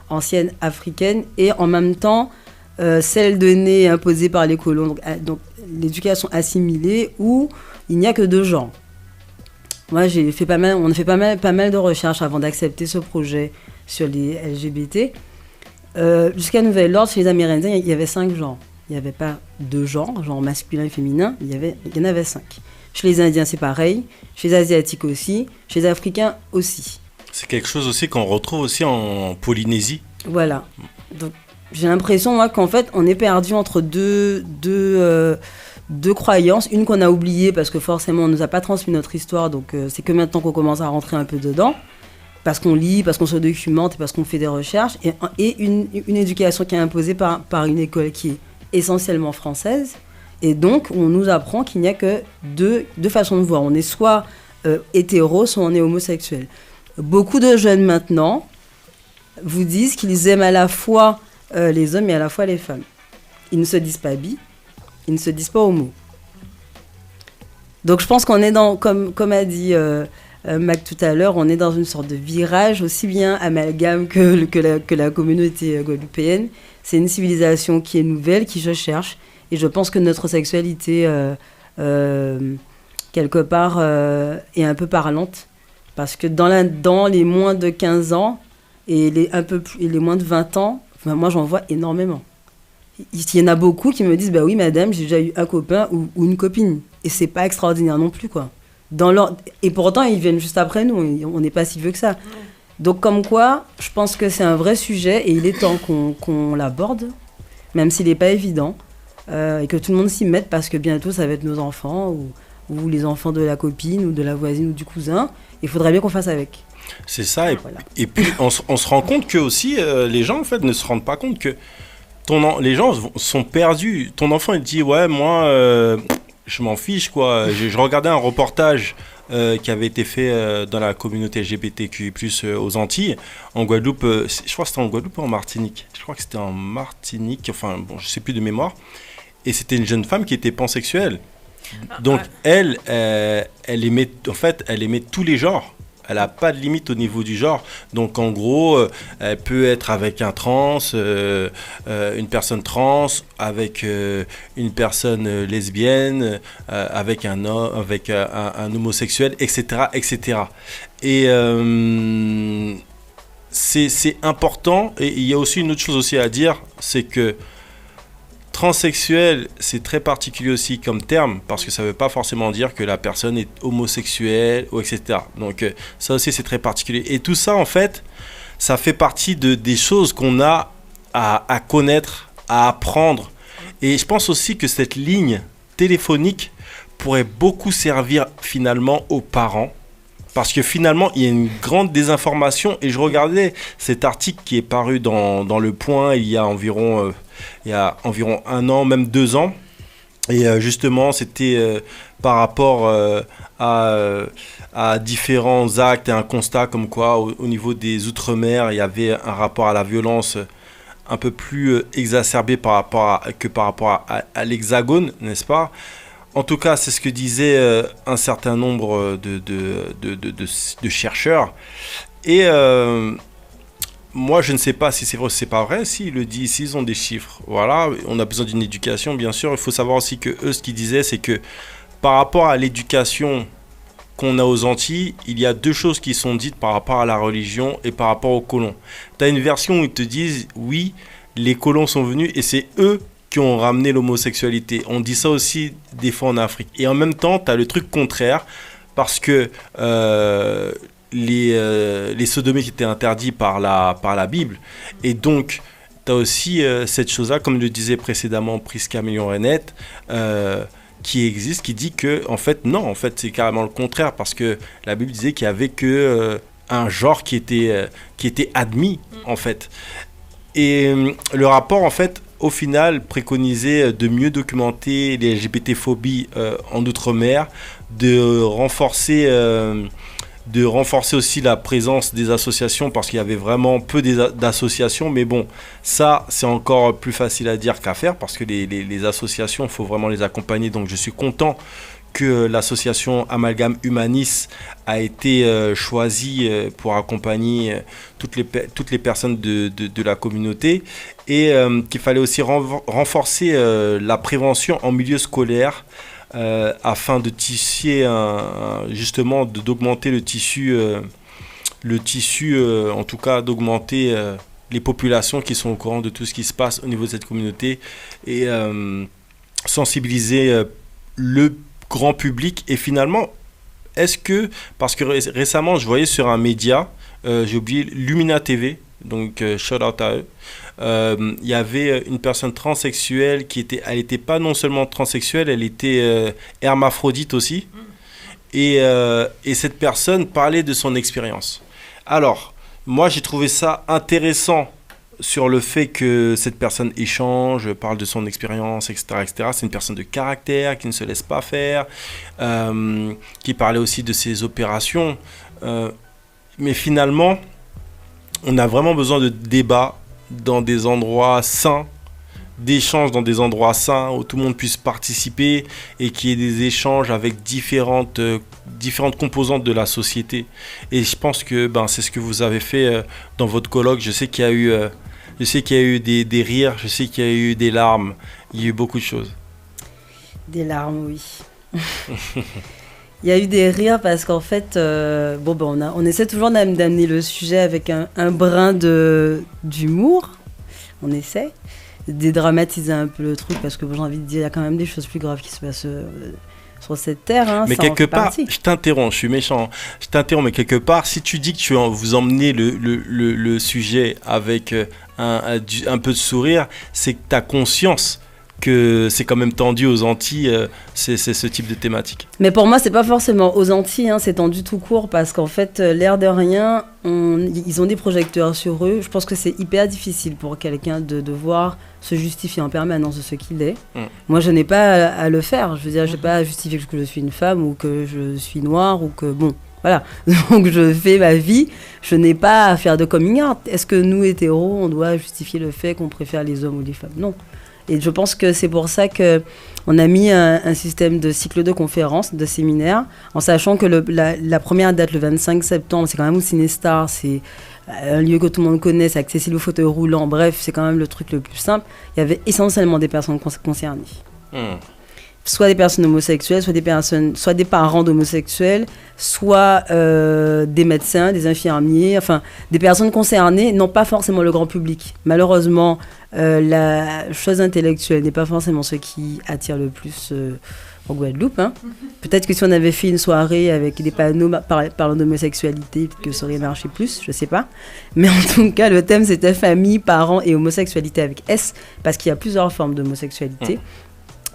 [SPEAKER 8] anciennes africaines et en même temps celle donnée imposée par les colons, donc l'éducation assimilée où il n'y a que 2 genres. Moi, on a fait pas mal de recherches avant d'accepter ce projet sur les LGBT. Jusqu'à nouvel ordre, chez les Amérindiens, il y avait 5 genres. Il n'y avait pas 2 genres, genre masculin et féminin, il y en avait 5. Chez les Indiens, c'est pareil. Chez les Asiatiques aussi. Chez les Africains aussi.
[SPEAKER 4] C'est quelque chose aussi qu'on retrouve aussi en Polynésie.
[SPEAKER 8] Voilà. Donc, j'ai l'impression, moi, qu'en fait, on est perdu entre deux croyances. Une qu'on a oubliée parce que forcément, on ne nous a pas transmis notre histoire. Donc, c'est que maintenant qu'on commence à rentrer un peu dedans. Parce qu'on lit, parce qu'on se documente et parce qu'on fait des recherches. Et une éducation qui est imposée par une école qui est essentiellement française. Et donc, on nous apprend qu'il n'y a que deux façons de voir. On est soit hétéro, soit on est homosexuel. Beaucoup de jeunes maintenant vous disent qu'ils aiment à la fois les hommes et à la fois les femmes. Ils ne se disent pas bi, ils ne se disent pas homo. Donc je pense qu'on est dans, comme a dit Mac tout à l'heure, on est dans une sorte de virage aussi bien amalgame que la communauté guadeloupéenne. C'est une civilisation qui est nouvelle, qui se cherche. Et je pense que notre sexualité, quelque part, est un peu parlante. Parce que dans les moins de 15 ans et les moins de 20 ans, moi j'en vois énormément. Il y en a beaucoup qui me disent « Bah oui madame, j'ai déjà eu un copain ou une copine ». Et c'est pas extraordinaire non plus, quoi. Et pourtant, ils viennent juste après nous. On n'est pas si vieux que ça. Donc comme quoi, je pense que c'est un vrai sujet et il est temps qu'on l'aborde, même s'il n'est pas évident. Et que tout le monde s'y mette parce que bientôt ça va être nos enfants ou les enfants de la copine ou de la voisine ou du cousin. Il faudrait bien qu'on fasse avec.
[SPEAKER 4] C'est ça. Et puis on se rend compte que aussi les gens en fait ne se rendent pas compte que les gens sont perdus. Ton enfant il dit ouais moi je m'en fiche quoi. Je regardais un reportage qui avait été fait dans la communauté LGBTQI+ aux Antilles, en Guadeloupe, je crois que c'était en Guadeloupe ou en Martinique. Je crois que c'était en Martinique, enfin bon, je sais plus de mémoire. Et c'était une jeune femme qui était pansexuelle. Donc elle aimait tous les genres. Elle n'a pas de limite au niveau du genre. Donc en gros, elle peut être avec un trans, une personne trans, avec une personne lesbienne, avec un homme, avec un homosexuel, etc., etc. Et c'est important. Et il y a aussi une autre chose aussi à dire, c'est que transsexuel, c'est très particulier aussi comme terme, parce que ça ne veut pas forcément dire que la personne est homosexuelle, ou etc. Donc ça aussi, c'est très particulier. Et tout ça, en fait, ça fait partie des choses qu'on a à connaître, à apprendre. Et je pense aussi que cette ligne téléphonique pourrait beaucoup servir finalement aux parents Parce que finalement, il y a une grande désinformation. Et je regardais cet article qui est paru dans Le Point il y a environ 1 an, même 2 ans. Et justement, c'était par rapport à différents actes et un constat comme quoi, au niveau des Outre-mer, il y avait un rapport à la violence un peu plus exacerbé par rapport à l'Hexagone, n'est-ce pas ? En tout cas, c'est ce que disait un certain nombre de chercheurs. Et moi, je ne sais pas si c'est vrai ou si c'est pas vrai. S'ils le disent, s'ils ont des chiffres, voilà, on a besoin d'une éducation, bien sûr. Il faut savoir aussi que eux, ce qu'ils disaient, c'est que par rapport à l'éducation qu'on a aux Antilles, il y a 2 choses qui sont dites par rapport à la religion et par rapport aux colons. Tu as une version où ils te disent, oui, les colons sont venus et c'est eux qui ont ramené l'homosexualité. On dit ça aussi des fois en Afrique. Et en même temps, tu as le truc contraire, parce que les sodomies étaient interdits par la Bible. Et donc, tu as aussi cette chose-là, comme le disait précédemment Prisca Million-Renette, qui existe, qui dit que, en fait, non, en fait, c'est carrément le contraire, parce que la Bible disait qu'il n'y avait que un genre qui était admis, en fait. Et le rapport, en fait, au final, préconisait de mieux documenter les LGBT-phobies en Outre-mer, de renforcer aussi la présence des associations, parce qu'il y avait vraiment peu d'associations. Mais bon, ça, c'est encore plus facile à dire qu'à faire, parce que les associations, il faut vraiment les accompagner. Donc, je suis content que l'association Amalgame Humanis a été choisie pour accompagner toutes les personnes de la communauté, et qu'il fallait aussi renforcer la prévention en milieu scolaire, afin de tisser justement d'augmenter le tissu, en tout cas d'augmenter les populations qui sont au courant de tout ce qui se passe au niveau de cette communauté, et sensibiliser le grand public. Et finalement, est-ce que, parce que récemment je voyais sur un média, j'ai oublié, Lumina TV, donc shout out à eux, il y avait une personne transsexuelle elle était pas non seulement transsexuelle, elle était hermaphrodite aussi, et cette personne parlait de son expérience. Alors moi j'ai trouvé ça intéressant sur le fait que cette personne échange, parle de son expérience, etc., etc. C'est une personne de caractère, qui ne se laisse pas faire, qui parlait aussi de ses opérations. Mais finalement, on a vraiment besoin de débats dans des endroits sains, d'échanges dans des endroits sains où tout le monde puisse participer et qu'il y ait des échanges avec différentes composantes de la société. Et je pense que c'est ce que vous avez fait dans votre colloque. Je sais qu'il y a eu des rires, je sais qu'il y a eu des larmes, il y a eu beaucoup de choses.
[SPEAKER 8] Des larmes, oui. Il y a eu des rires parce qu'en fait, on essaie toujours d'amener le sujet avec un brin d'humour. On essaie de dédramatiser un peu le truc, parce que j'ai envie de dire, il y a quand même des choses plus graves qui se passent sur cette terre. Hein,
[SPEAKER 4] mais quelque part, je t'interromps, je suis méchant. Je t'interromps, mais quelque part, si tu dis que vous emmenez le sujet avec un peu de sourire, c'est que tu as conscience que c'est quand même tendu aux Antilles, c'est ce type de thématique.
[SPEAKER 8] Mais pour moi, c'est pas forcément aux Antilles, hein, c'est tendu tout court, parce qu'en fait, l'air de rien, ils ont des projecteurs sur eux. Je pense que c'est hyper difficile pour quelqu'un de devoir se justifier en permanence de ce qu'il est. Moi, je n'ai pas à le faire. Je veux dire, je n'ai pas à justifier que je suis une femme, ou que je suis noire, ou que... Bon, voilà. Donc, je fais ma vie. Je n'ai pas à faire de coming out. Est-ce que nous, hétéros, on doit justifier le fait qu'on préfère les hommes ou les femmes ? Non. Et je pense que c'est pour ça qu'on a mis un système de cycle de conférences, de séminaires, en sachant que la première date, le 25 septembre, c'est quand même au Cinestar, c'est un lieu que tout le monde connaît, c'est accessible au fauteuil roulant, bref, c'est quand même le truc le plus simple. Il y avait essentiellement des personnes concernées. Soit des personnes homosexuelles, soit des parents d'homosexuels, soit des médecins, des infirmiers, enfin des personnes concernées, non pas forcément le grand public. Malheureusement, la chose intellectuelle n'est pas forcément ce qui attire le plus en Guadeloupe. Hein. Peut-être que si on avait fait une soirée avec des panneaux parlant d'homosexualité, peut-être que ça aurait marché plus, je ne sais pas. Mais en tout cas, le thème c'était famille, parents et homosexualité avec S, parce qu'il y a plusieurs formes d'homosexualité.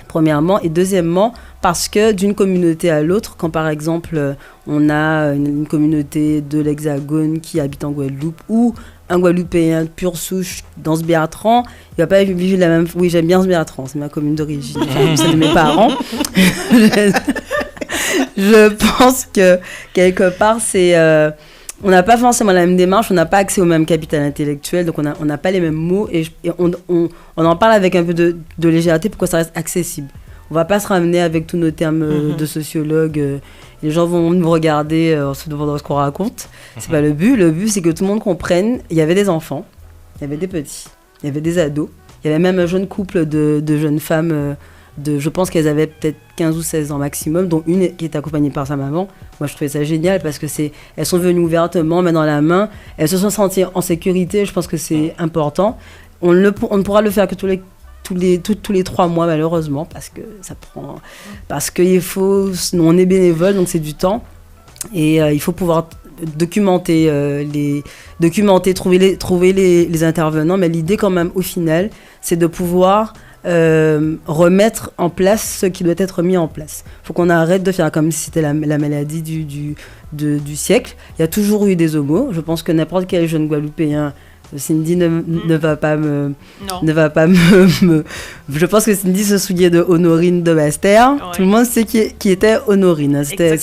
[SPEAKER 8] Premièrement, et deuxièmement, parce que d'une communauté à l'autre, quand par exemple on a une communauté de l'Hexagone qui habite en Guadeloupe ou un Guadeloupéen pure souche dans ce Bertrand, il va pas vivre la même... Oui, j'aime bien ce Bertrand, c'est ma commune d'origine, c'est de mes parents. Je pense que quelque part, c'est... on n'a pas forcément la même démarche, on n'a pas accès au même capital intellectuel, donc on n'a pas les mêmes mots, et on en parle avec un peu de légèreté pour que ça reste accessible. On va pas se ramener avec tous nos termes de sociologue. Les gens vont nous regarder en se demandant ce qu'on raconte. C'est pas le but. Le but, c'est que tout le monde comprenne. Il y avait des enfants, il y avait des petits, il y avait des ados, il y avait même un jeune couple de jeunes femmes. Je pense qu'elles avaient peut-être 15 ou 16 ans maximum, dont une qui est accompagnée par sa maman. Moi, je trouvais ça génial parce que elles sont venues ouvertement, main dans la main. Elles se sont senties en sécurité. Je pense que c'est important. On ne pourra le faire que tous les 3 mois, malheureusement, parce qu'il faut... On est bénévole, donc c'est du temps. Et il faut pouvoir documenter, trouver les intervenants. Mais l'idée, quand même, au final, c'est de pouvoir... remettre en place ce qui doit être mis en place. Il faut qu'on arrête de faire comme si c'était la maladie du siècle. Il y a toujours eu des homos. Je pense que n'importe quel jeune Guadeloupéen, Cindy ne va pas me... Je pense que Cindy se souvenait de Honorine de Basse-Terre. Ouais. Tout le monde sait qui était Honorine. C'était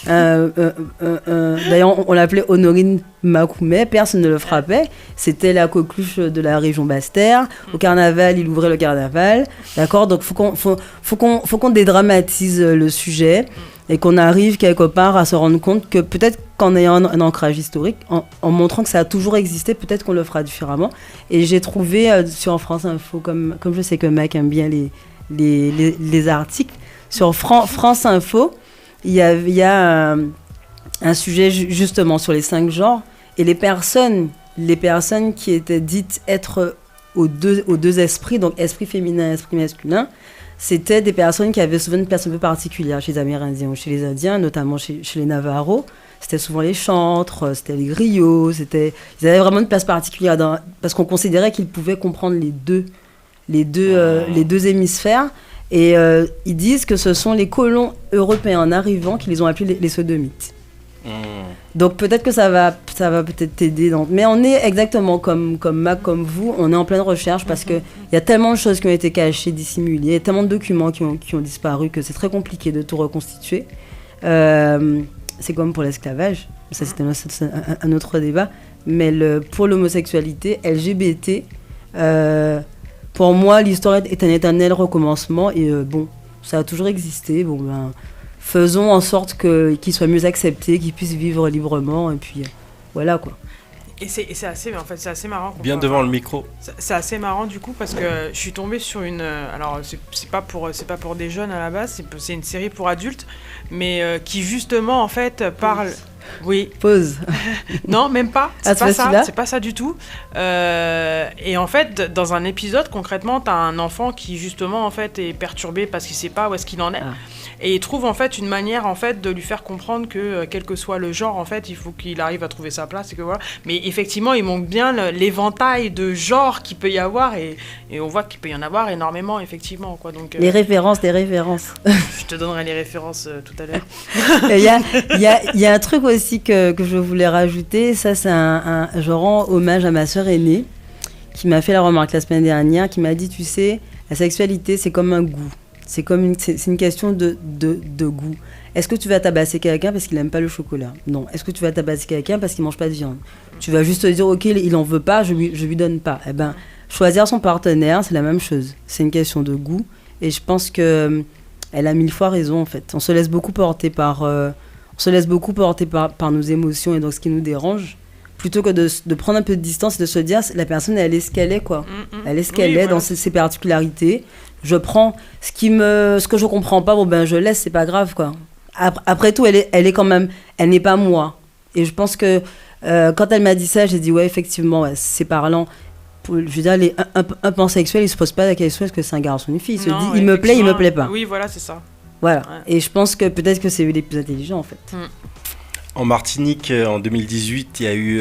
[SPEAKER 8] d'ailleurs, on l'appelait Honorine Macoumet. Personne ne le frappait. C'était la coqueluche de la région Basse-Terre. Au carnaval, il ouvrait le carnaval. D'accord ? Donc, faut qu'on dédramatise le sujet. Et qu'on arrive quelque part à se rendre compte que peut-être qu'en ayant un ancrage historique, en montrant que ça a toujours existé, peut-être qu'on le fera différemment. Et j'ai trouvé sur France Info, comme je sais que Mac aime bien les articles, sur France Info, il y a un sujet justement sur les 5 genres, et les personnes qui étaient dites être aux deux esprits, donc esprit féminin, esprit masculin, c'était des personnes qui avaient souvent une place un peu particulière chez les Amérindiens ou chez les Indiens, notamment chez les Navarros. C'était souvent les chantres, c'était les griots, ils avaient vraiment une place particulière parce qu'on considérait qu'ils pouvaient comprendre les deux hémisphères. Et ils disent que ce sont les colons européens en arrivant qui les ont appelés les sodomites. Donc peut-être que ça va peut-être t'aider. Mais on est exactement comme Mac, comme vous, on est en pleine recherche parce qu'il y a tellement de choses qui ont été cachées, dissimulées, il y a tellement de documents qui ont disparu que c'est très compliqué de tout reconstituer. C'est comme pour l'esclavage, ça c'était un autre débat, mais pour l'homosexualité, LGBT, pour moi l'histoire est un éternel recommencement et ça a toujours existé, faisons en sorte qu'ils soient mieux acceptés, qu'ils puissent vivre librement, et puis voilà quoi.
[SPEAKER 5] Et c'est assez marrant.
[SPEAKER 4] Bien devant le micro.
[SPEAKER 5] C'est assez marrant du coup parce que je suis tombée sur une. Alors c'est pas pour des jeunes à la base, c'est une série pour adultes, mais qui justement en fait parle. Oui.
[SPEAKER 8] Pause.
[SPEAKER 5] Non, même pas. C'est pas ça. C'est pas ça du tout. Et en fait, dans un épisode, concrètement, t'as un enfant qui justement en fait est perturbé parce qu'il sait pas où est-ce qu'il en est. Et il trouve en fait une manière en fait de lui faire comprendre que quel que soit le genre en fait il faut qu'il arrive à trouver sa place et que voilà. Mais effectivement il manque bien l'éventail de genres qu'il peut y avoir et on voit qu'il peut y en avoir énormément effectivement quoi. Donc
[SPEAKER 8] les références.
[SPEAKER 5] Je te donnerai les références tout à l'heure.
[SPEAKER 8] Il y a un truc aussi que je voulais rajouter, ça c'est je rends hommage à ma sœur aînée qui m'a fait la remarque la semaine dernière, qui m'a dit tu sais la sexualité c'est comme un goût. C'est une question de goût. Est-ce que tu vas tabasser quelqu'un parce qu'il n'aime pas le chocolat ? Non. Est-ce que tu vas tabasser quelqu'un parce qu'il ne mange pas de viande ? Tu vas juste te dire, ok, il n'en veut pas, je lui donne pas. Eh ben, choisir son partenaire, c'est la même chose. C'est une question de goût. Et je pense qu'elle a 1000 fois raison, en fait. On se laisse beaucoup porter par nos émotions et donc ce qui nous dérange. Plutôt que de prendre un peu de distance et de se dire, la personne, elle est ce qu'elle est, quoi. Elle est ce qu'elle est dans ses particularités. Je prends ce que je comprends pas, je laisse, c'est pas grave, quoi. Après tout, elle est quand même, elle n'est pas moi. Et je pense que quand elle m'a dit ça, j'ai dit, ouais, effectivement, ouais, c'est parlant. Je veux dire, un pansexuel, il se pose pas la question est-ce que c'est un garçon ou une fille. Il se dit, il me plaît, il me plaît pas.
[SPEAKER 5] Oui, voilà, c'est ça.
[SPEAKER 8] Voilà. Ouais. Et je pense que peut-être que c'est eux les plus intelligents, en fait.
[SPEAKER 4] En Martinique, en 2018, il y a eu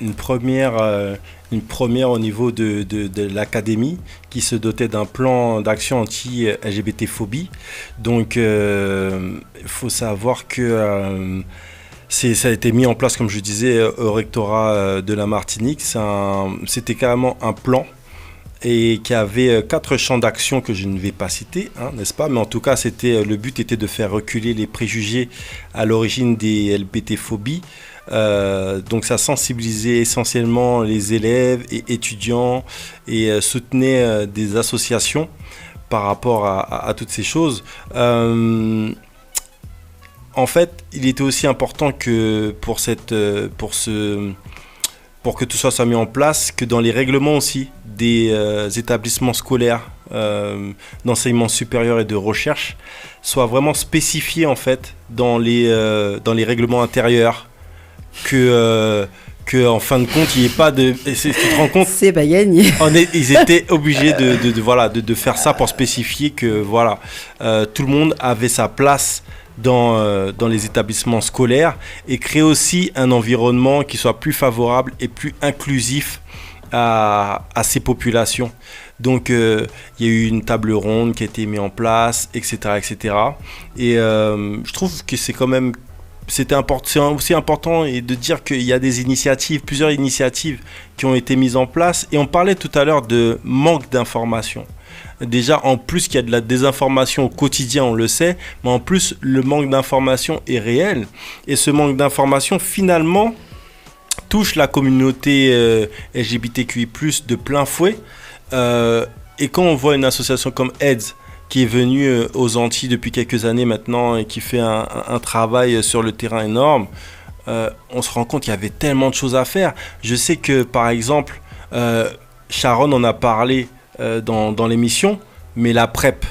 [SPEAKER 4] une première au niveau de l'académie qui se dotait d'un plan d'action anti-LGBT-phobie. Donc, il faut savoir que ça a été mis en place, comme je disais, au rectorat de la Martinique. C'était carrément un plan et qui avait 4 champs d'action que je ne vais pas citer, n'est-ce pas? Mais en tout cas, le but était de faire reculer les préjugés à l'origine des LGBT-phobies. Donc ça sensibilisait essentiellement les élèves et étudiants et soutenait des associations par rapport à toutes ces choses. En fait, il était aussi important que pour que tout ça soit mis en place, que dans les règlements aussi des établissements scolaires d'enseignement supérieur et de recherche, soit vraiment spécifié en fait dans les règlements intérieurs, que en fin de compte il n'y ait pas de... Tu te rends compte ?
[SPEAKER 8] C'est pas gagné.
[SPEAKER 4] Ils étaient obligés de faire ça pour spécifier que tout le monde avait sa place dans les établissements scolaires et créer aussi un environnement qui soit plus favorable et plus inclusif à ces populations. Donc il y a eu une table ronde qui a été mise en place, etc. Et je trouve que c'est aussi important et de dire qu'il y a plusieurs initiatives qui ont été mises en place. Et on parlait tout à l'heure de manque d'information. Déjà, en plus qu'il y a de la désinformation au quotidien, on le sait, mais en plus, le manque d'information est réel. Et ce manque d'information, finalement, touche la communauté LGBTQI+, de plein fouet. Et quand on voit une association comme AIDS, qui est venue aux Antilles depuis quelques années maintenant et qui fait un travail sur le terrain énorme, on se rend compte qu'il y avait tellement de choses à faire. Je sais que, par exemple, Sharon en a parlé dans l'émission, mais la PrEP,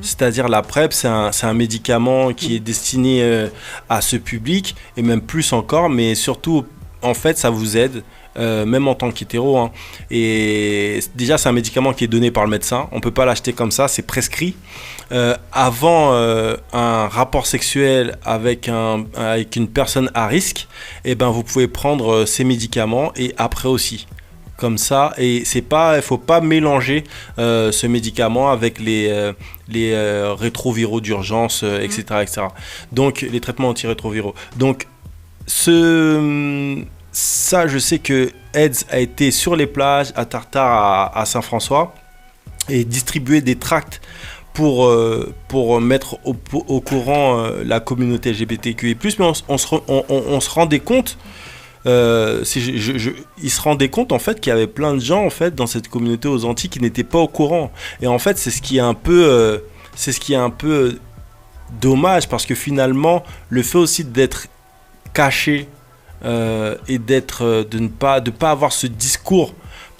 [SPEAKER 4] c'est-à-dire la PrEP, c'est un médicament qui est destiné à ce public, et même plus encore, mais surtout, en fait, ça vous aide, même en tant qu'hétéro. Et déjà, c'est un médicament qui est donné par le médecin, on ne peut pas l'acheter comme ça, c'est prescrit. Avant un rapport sexuel avec une personne à risque, vous pouvez prendre ces médicaments, et après aussi. Comme ça, et il faut pas mélanger ce médicament avec les rétroviraux d'urgence, etc. Donc les traitements antirétroviraux. Donc ça, je sais que AIDS a été sur les plages à Tartare, à Saint-François, et distribué des tracts pour mettre au courant la communauté LGBTQI+, mais on se rendait compte. Ils se rendaient compte en fait qu'il y avait plein de gens en fait dans cette communauté aux Antilles qui n'étaient pas au courant, et en fait c'est ce qui est un peu dommage, parce que finalement le fait aussi d'être caché et de ne pas avoir ce discours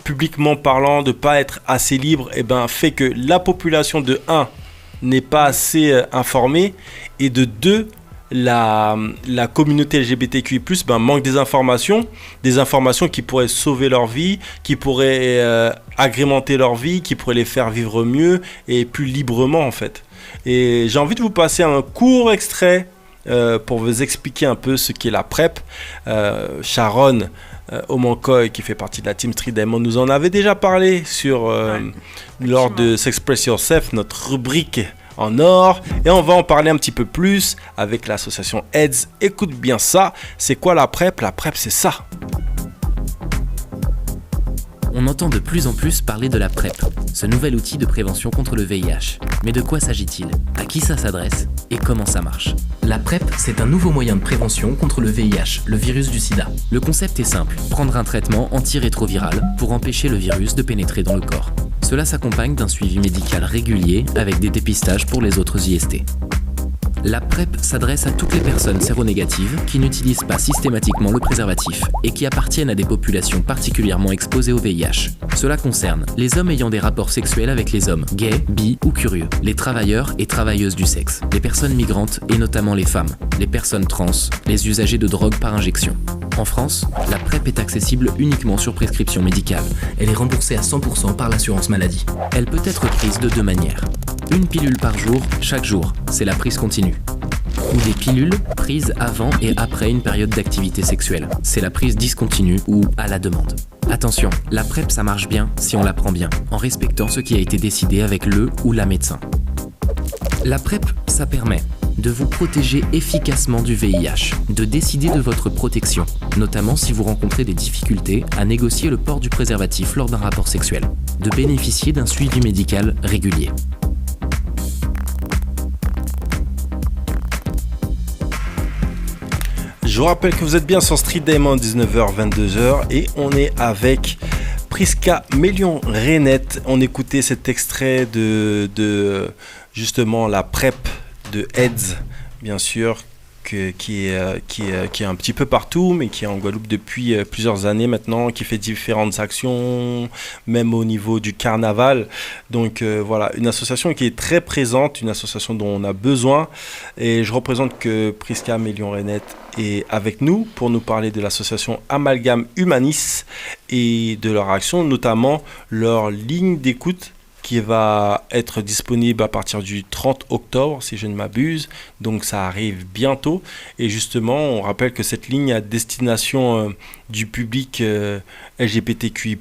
[SPEAKER 4] publiquement parlant, de pas être assez libre, fait que la population de 1 n'est pas assez informée, et de 2 la communauté LGBTQI+, manque des informations qui pourraient sauver leur vie, qui pourraient agrémenter leur vie, qui pourraient les faire vivre mieux et plus librement en fait. Et j'ai envie de vous passer un court extrait pour vous expliquer un peu ce qu'est la PrEP. Sharon Omankoy, qui fait partie de la team Street Diamond, nous en avait déjà parlé lors de S'Express Yourself, notre rubrique en or, et on va en parler un petit peu plus avec l'association AIDS. Écoute bien ça, c'est quoi la PrEP ? La PrEP, c'est ça.
[SPEAKER 17] On entend de plus en plus parler de la PrEP, ce nouvel outil de prévention contre le VIH. Mais de quoi s'agit-il ? À qui ça s'adresse ? Et comment ça marche ? La PrEP, c'est un nouveau moyen de prévention contre le VIH, le virus du sida. Le concept est simple, prendre un traitement antirétroviral pour empêcher le virus de pénétrer dans le corps. Cela s'accompagne d'un suivi médical régulier avec des dépistages pour les autres IST. La PrEP s'adresse à toutes les personnes séronégatives qui n'utilisent pas systématiquement le préservatif et qui appartiennent à des populations particulièrement exposées au VIH. Cela concerne les hommes ayant des rapports sexuels avec les hommes, gays, bi ou curieux, les travailleurs et travailleuses du sexe, les personnes migrantes et notamment les femmes, les personnes trans, les usagers de drogue par injection. En France, la PrEP est accessible uniquement sur prescription médicale. Elle est remboursée à 100% par l'assurance maladie. Elle peut être prise de 2 manières. Une pilule par jour, chaque jour, c'est la prise continue. ou des pilules prises avant et après une période d'activité sexuelle. C'est la prise discontinue ou à la demande. Attention, la PrEP ça marche bien si on la prend bien, en respectant ce qui a été décidé avec le ou la médecin. La PrEP, ça permet de vous protéger efficacement du VIH, de décider de votre protection, notamment si vous rencontrez des difficultés à négocier le port du préservatif lors d'un rapport sexuel, de bénéficier d'un suivi médical régulier.
[SPEAKER 4] Je vous rappelle que vous êtes bien sur Street Diamond, 19h-22h, et on est avec Priska Mélion-Rainette. On écoutait cet extrait de justement la PrEP de AIDS, bien sûr, qui est un petit peu partout, mais qui est en Guadeloupe depuis plusieurs années maintenant, qui fait différentes actions, même au niveau du carnaval. Donc voilà, une association qui est très présente, une association dont on a besoin. Et je représente que Priska Mélion-Rainette est avec nous pour nous parler de l'association Amalgame Humanis et de leur action, notamment leur ligne d'écoute qui va être disponible à partir du 30 octobre, si je ne m'abuse. Donc ça arrive bientôt. Et justement, on rappelle que cette ligne à destination du public LGBTQI+,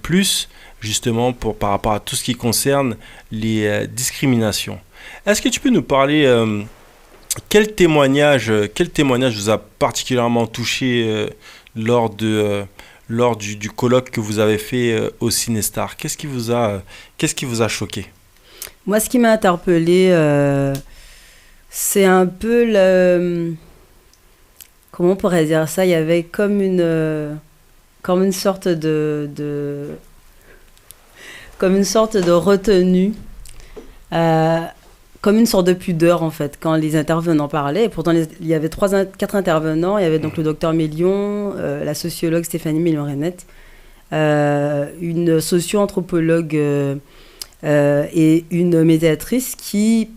[SPEAKER 4] justement par rapport à tout ce qui concerne les discriminations. Est-ce que tu peux nous parler, quel témoignage vous a particulièrement touché lors du colloque que vous avez fait au Cinestar? Qu'est-ce qui vous a choqué?
[SPEAKER 8] Moi, ce qui m'a interpellée, c'est un peu comment on pourrait dire ça? Il y avait comme une sorte de retenue, comme une sorte de pudeur en fait quand les intervenants parlaient. Et pourtant il y avait 4 intervenants. Il y avait donc le docteur Mélion, la sociologue Stéphanie Mélion-Rainette, une socio-anthropologue et une médiatrice qui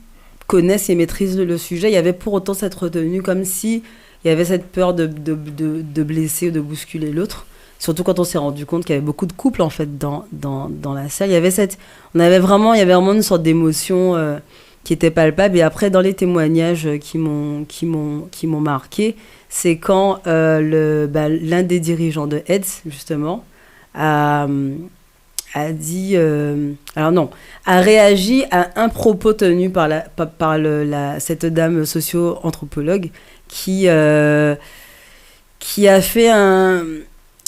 [SPEAKER 8] connaissent et maîtrisent le sujet. Il y avait pour autant cette retenue, comme si il y avait cette peur de blesser ou de bousculer l'autre. Surtout quand on s'est rendu compte qu'il y avait beaucoup de couples en fait dans la salle. Il y avait vraiment une sorte d'émotion qui était palpable. Et après, dans les témoignages qui m'ont marqué, c'est quand l'un des dirigeants de AIDS, justement, a réagi à un propos tenu par cette dame socio-anthropologue qui a fait un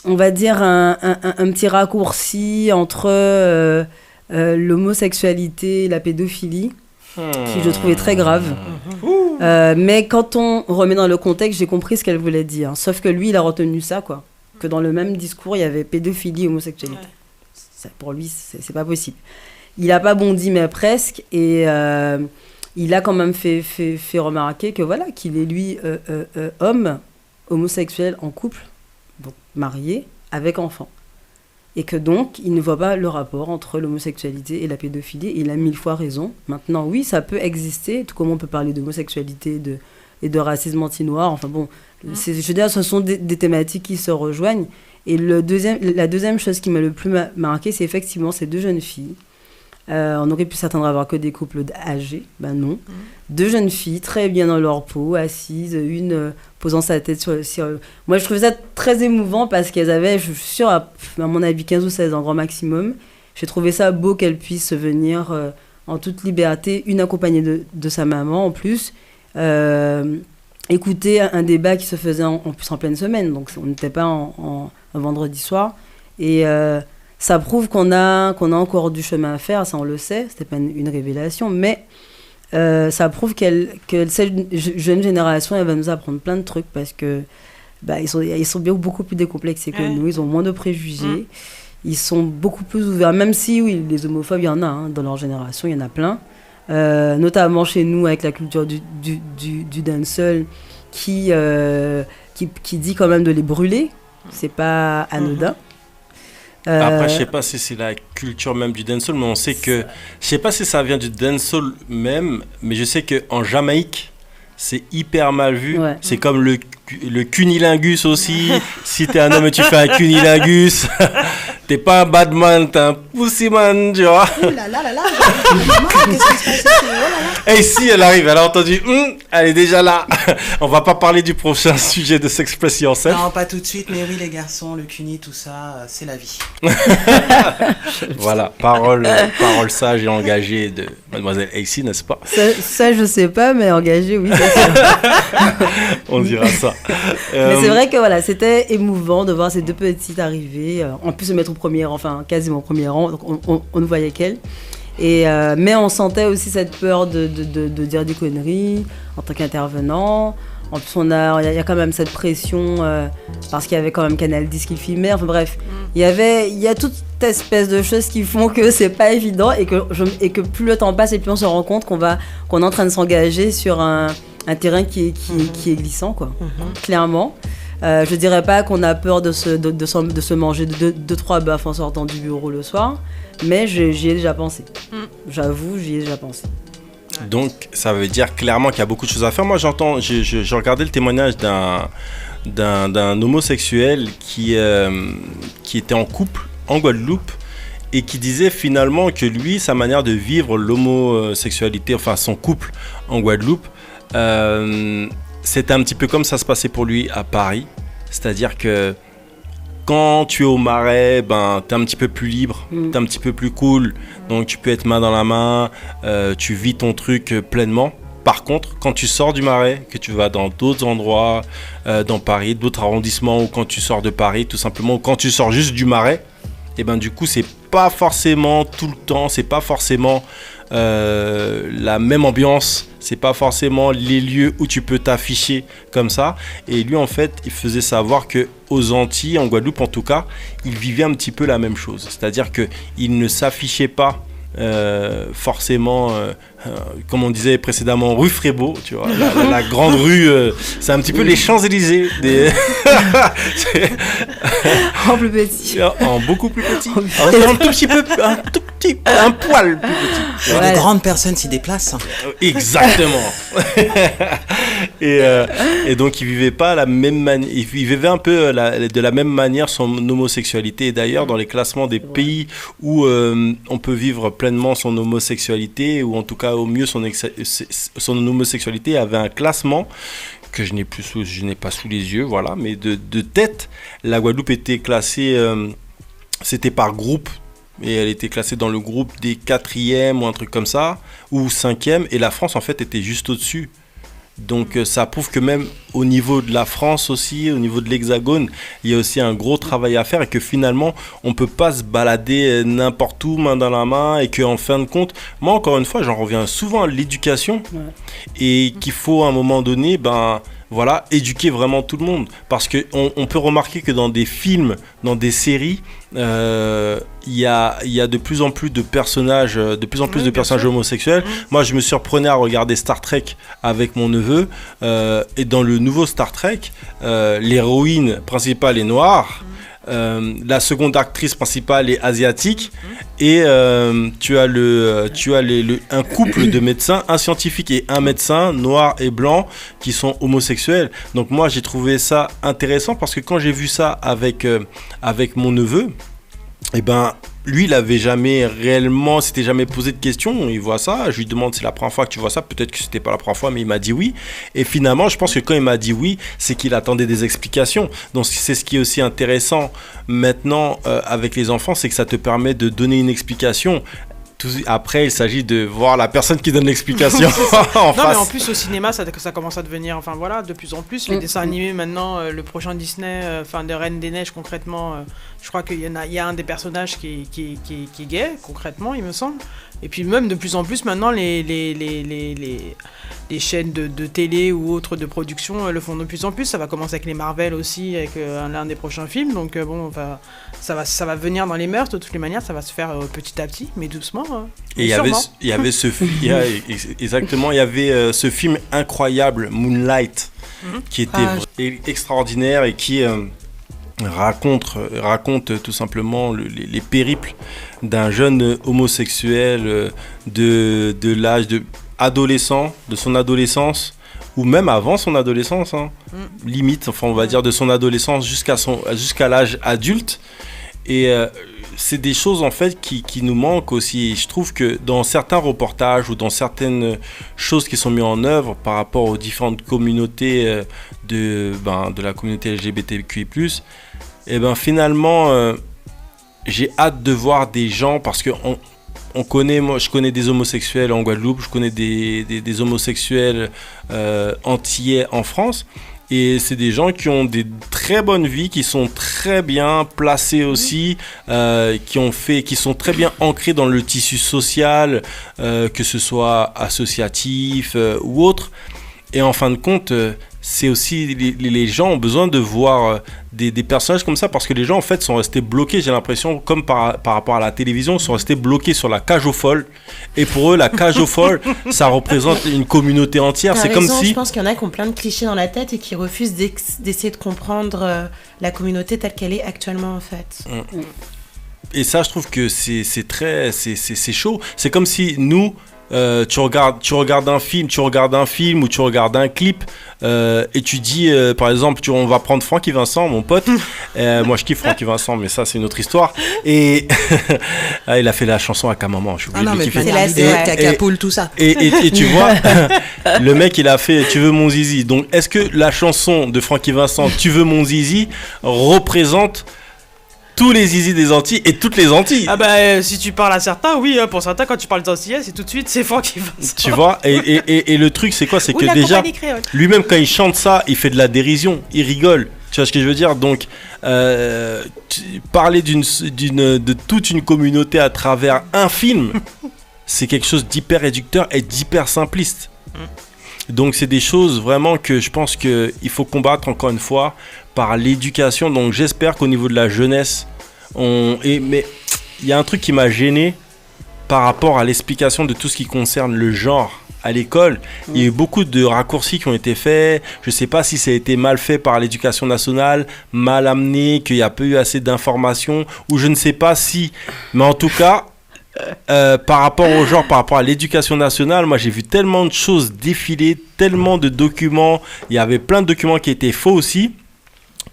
[SPEAKER 8] petit raccourci entre l'homosexualité et la pédophilie, qui je trouvais très grave. Mais quand on remet dans le contexte, j'ai compris ce qu'elle voulait dire. Sauf que lui, il a retenu ça, quoi. Que dans le même discours, il y avait pédophilie et homosexualité. Ouais. Ça, pour lui, c'est pas possible. Il n'a pas bondi, mais presque. Et il a quand même fait remarquer que voilà, qu'il est lui homme, homosexuel en couple, donc marié, avec enfant. Et que donc, il ne voit pas le rapport entre l'homosexualité et la pédophilie. Et il a 1000 fois raison. Maintenant, oui, ça peut exister, tout comme on peut parler d'homosexualité et de racisme anti-noir. Enfin bon, je veux dire, ce sont des thématiques qui se rejoignent. Et la deuxième chose qui m'a le plus marqué, c'est effectivement ces 2 jeunes filles. On aurait pu s'attendre à avoir que des couples âgés. Ben non. 2 jeunes filles, très bien dans leur peau, assises, une posant sa tête sur... Moi, je trouvais ça très émouvant parce qu'elles avaient, je suis sûre, à mon avis, 15 ou 16 ans, grand maximum. J'ai trouvé ça beau qu'elles puissent venir en toute liberté, une accompagnée de sa maman en plus, écouter un débat qui se faisait en plus en pleine semaine. Donc, on n'était pas un vendredi soir. Et... ça prouve qu'on a encore du chemin à faire, ça on le sait, c'était pas une révélation, mais ça prouve que cette jeune génération, elle va nous apprendre plein de trucs parce que ils sont beaucoup plus décomplexés que nous, ils ont moins de préjugés, ils sont beaucoup plus ouverts, même si oui, les homophobes, il y en a dans leur génération, il y en a plein, notamment chez nous avec la culture du dancehall qui dit quand même de les brûler, c'est pas anodin.
[SPEAKER 4] Après, je sais pas si c'est la culture même du dancehall, mais on sait que... Je sais pas si ça vient du dancehall même, mais je sais qu'en Jamaïque, c'est hyper mal vu. Ouais. C'est comme le cunilingus aussi. Si t'es un homme et tu fais un cunilingus, T'es pas un bad man, t'es un pussy man, tu vois.
[SPEAKER 7] Oh là là là là, maman, qu'est-ce qui se passe ici? Oh là là.
[SPEAKER 4] Et ici, elle arrive, elle a entendu, elle est déjà là. On va pas parler du prochain sujet de S'express Yourself.
[SPEAKER 7] Non, pas tout de suite, mais oui, les garçons, le cuni, tout ça, c'est la vie.
[SPEAKER 4] Voilà, parole sage et engagée de Mademoiselle AC, n'est-ce pas?
[SPEAKER 8] Ça, je sais pas, mais engagé, oui, c'est sûr.
[SPEAKER 4] On dira ça.
[SPEAKER 8] Mais c'est vrai que voilà, c'était émouvant de voir ces deux petites arriver, en plus se mettre au premier rang, enfin quasiment au premier rang, donc on ne voyait qu'elle. Et, mais on sentait aussi cette peur de dire des conneries en tant qu'intervenant. En plus, il y a quand même cette pression parce qu'il y avait quand même Canal 10 qui filmait. Enfin bref, il y a toute espèce de choses qui font que c'est pas évident et que plus le temps passe et plus on se rend compte qu'on est en train de s'engager sur un terrain qui est glissant, quoi. Clairement. Je dirais pas qu'on a peur de se manger 2-3 baffes en sortant du bureau le soir, mais j'y ai déjà pensé. J'avoue, j'y ai déjà pensé.
[SPEAKER 4] Donc, ça veut dire clairement qu'il y a beaucoup de choses à faire. Moi, je regardais le témoignage d'un homosexuel qui était en couple en Guadeloupe et qui disait finalement que lui, sa manière de vivre l'homosexualité, enfin son couple en Guadeloupe, c'était un petit peu comme ça se passait pour lui à Paris. C'est-à-dire que quand tu es au Marais, t'es un petit peu plus libre, t'es un petit peu plus cool, donc tu peux être main dans la main, tu vis ton truc pleinement. Par contre, quand tu sors du Marais, que tu vas dans d'autres endroits, dans Paris, d'autres arrondissements, ou quand tu sors de Paris, tout simplement, ou quand tu sors juste du Marais, et du coup, c'est pas forcément tout le temps, c'est pas forcément la même ambiance, c'est pas forcément les lieux où tu peux t'afficher comme ça. Et lui, en fait, il faisait savoir que aux Antilles, en Guadeloupe en tout cas, il vivait un petit peu la même chose. C'est-à-dire qu'il ne s'affichait pas forcément, comme on disait précédemment, rue Frébeau, tu vois, la grande rue, c'est un petit peu les Champs-Élysées.
[SPEAKER 8] En plus petit.
[SPEAKER 4] En beaucoup plus petit. Un tout petit peu, un poil plus petit.
[SPEAKER 7] Ouais. De grandes personnes s'y déplacent.
[SPEAKER 4] Exactement. Et donc il vivait pas la même manière, il vivait un peu de la même manière son homosexualité. Et d'ailleurs, dans les classements des pays où on peut vivre pleinement son homosexualité, ou en tout cas au mieux son homosexualité, avait un classement que je n'ai pas sous les yeux, voilà, mais de tête, la Guadeloupe était classée, c'était par groupe, et elle était classée dans le groupe des 4e ou un truc comme ça, ou 5e, et la France en fait était juste au-dessus. Donc ça prouve que même au niveau de la France aussi, au niveau de l'Hexagone, il y a aussi un gros travail à faire, et que finalement on ne peut pas se balader n'importe où, main dans la main, et qu'en fin de compte, moi encore une fois, j'en reviens souvent à l'éducation, et qu'il faut à un moment donné, voilà, éduquer vraiment tout le monde. Parce qu'on peut remarquer que dans des films, dans des séries, il y a de plus en plus de personnages, homosexuels. Moi, je me surprenais à regarder Star Trek avec mon neveu, et dans le nouveau Star Trek, l'héroïne principale est noire. La seconde actrice principale est asiatique, et tu as un couple de médecins, un scientifique et un médecin noir et blanc qui sont homosexuels. Donc moi j'ai trouvé ça intéressant, parce que quand j'ai vu ça avec mon neveu, lui, il avait jamais réellement, s'était jamais posé de questions. Il voit ça, je lui demande, c'est la première fois que tu vois ça? Peut-être que c'était pas la première fois, mais il m'a dit oui. Et finalement, je pense que quand il m'a dit oui, c'est qu'il attendait des explications. Donc c'est ce qui est aussi intéressant maintenant avec les enfants, c'est que ça te permet de donner une explication. Après, il s'agit de voir la personne qui donne l'explication en face.
[SPEAKER 5] Mais en plus, au cinéma, ça commence à devenir, de plus en plus. Les dessins animés, maintenant, le prochain Disney, de Reine des Neiges, concrètement, je crois qu'il y a un des personnages qui est gay, concrètement, il me semble. Et puis même, de plus en plus, maintenant, les chaînes de télé ou autres de production le font de plus en plus. Ça va commencer avec les Marvel aussi, avec l'un des prochains films. Donc, ça va venir dans les mœurs, de toutes les manières, ça va se faire petit à petit, mais doucement.
[SPEAKER 4] Et il y avait ce film incroyable, Moonlight, qui était extraordinaire, et qui raconte tout simplement les périples d'un jeune homosexuel de l'âge de adolescent, de son adolescence, ou même avant son adolescence, limite, on va dire de son adolescence jusqu'à l'âge adulte. Et c'est des choses en fait qui nous manquent aussi. Et je trouve que dans certains reportages ou dans certaines choses qui sont mises en œuvre par rapport aux différentes communautés de la communauté LGBTQI+, et ben finalement, j'ai hâte de voir des gens, parce que je connais des homosexuels en Guadeloupe, je connais des homosexuels antillais en France. Et c'est des gens qui ont des très bonnes vies, qui sont très bien placés aussi, qui sont très bien ancrés dans le tissu social, que ce soit associatif ou autre. Et en fin de compte, c'est aussi les gens ont besoin de voir des personnages comme ça, parce que les gens en fait sont restés bloqués, j'ai l'impression, comme par rapport à la télévision, sont restés bloqués sur la cage aux folles. Et pour eux, la cage aux folles, ça représente une communauté entière. C'est comme si...
[SPEAKER 6] Je pense qu'il y en a qui ont plein de clichés dans la tête et qui refusent d'essayer de comprendre la communauté telle qu'elle est actuellement en fait.
[SPEAKER 4] Et ça, je trouve que c'est chaud. C'est comme si nous... tu regardes un film ou tu regardes un clip et tu dis par exemple on va prendre Francky Vincent, mon pote. Moi je kiffe Francky Vincent, mais ça c'est une autre histoire. Et il a fait la chanson à Maman, je suis obligé de le kiffer.
[SPEAKER 7] C'est la Cacapoule, tout ça.
[SPEAKER 4] Et tu vois, le mec il a fait Tu veux mon zizi. Donc est-ce que la chanson de Francky Vincent Tu veux mon zizi représente tous les zizi des Antilles et toutes les Antilles?
[SPEAKER 5] Ah bah si tu parles à certains, oui, pour certains, quand tu parles des Antillais, c'est tout de suite c'est Francky Vincent.
[SPEAKER 4] Tu vois, et le truc c'est quoi? C'est que déjà, lui-même quand il chante ça, il fait de la dérision, il rigole. Tu vois ce que je veux dire? Donc, parler de toute une communauté à travers un film, c'est quelque chose d'hyper réducteur et d'hyper simpliste. Donc c'est des choses vraiment que je pense qu'il faut combattre encore une fois par l'éducation. Donc j'espère qu'au niveau de la jeunesse, mais il y a un truc qui m'a gêné par rapport à l'explication de tout ce qui concerne le genre à l'école. Il y a eu beaucoup de raccourcis qui ont été faits. Je ne sais pas si ça a été mal fait par l'éducation nationale, mal amené, qu'il n'y a pas eu assez d'informations, ou je ne sais pas si... Mais en tout cas... par rapport au genre, par rapport à l'éducation nationale, moi j'ai vu tellement de choses défiler, tellement de documents. Il y avait plein de documents qui étaient faux aussi,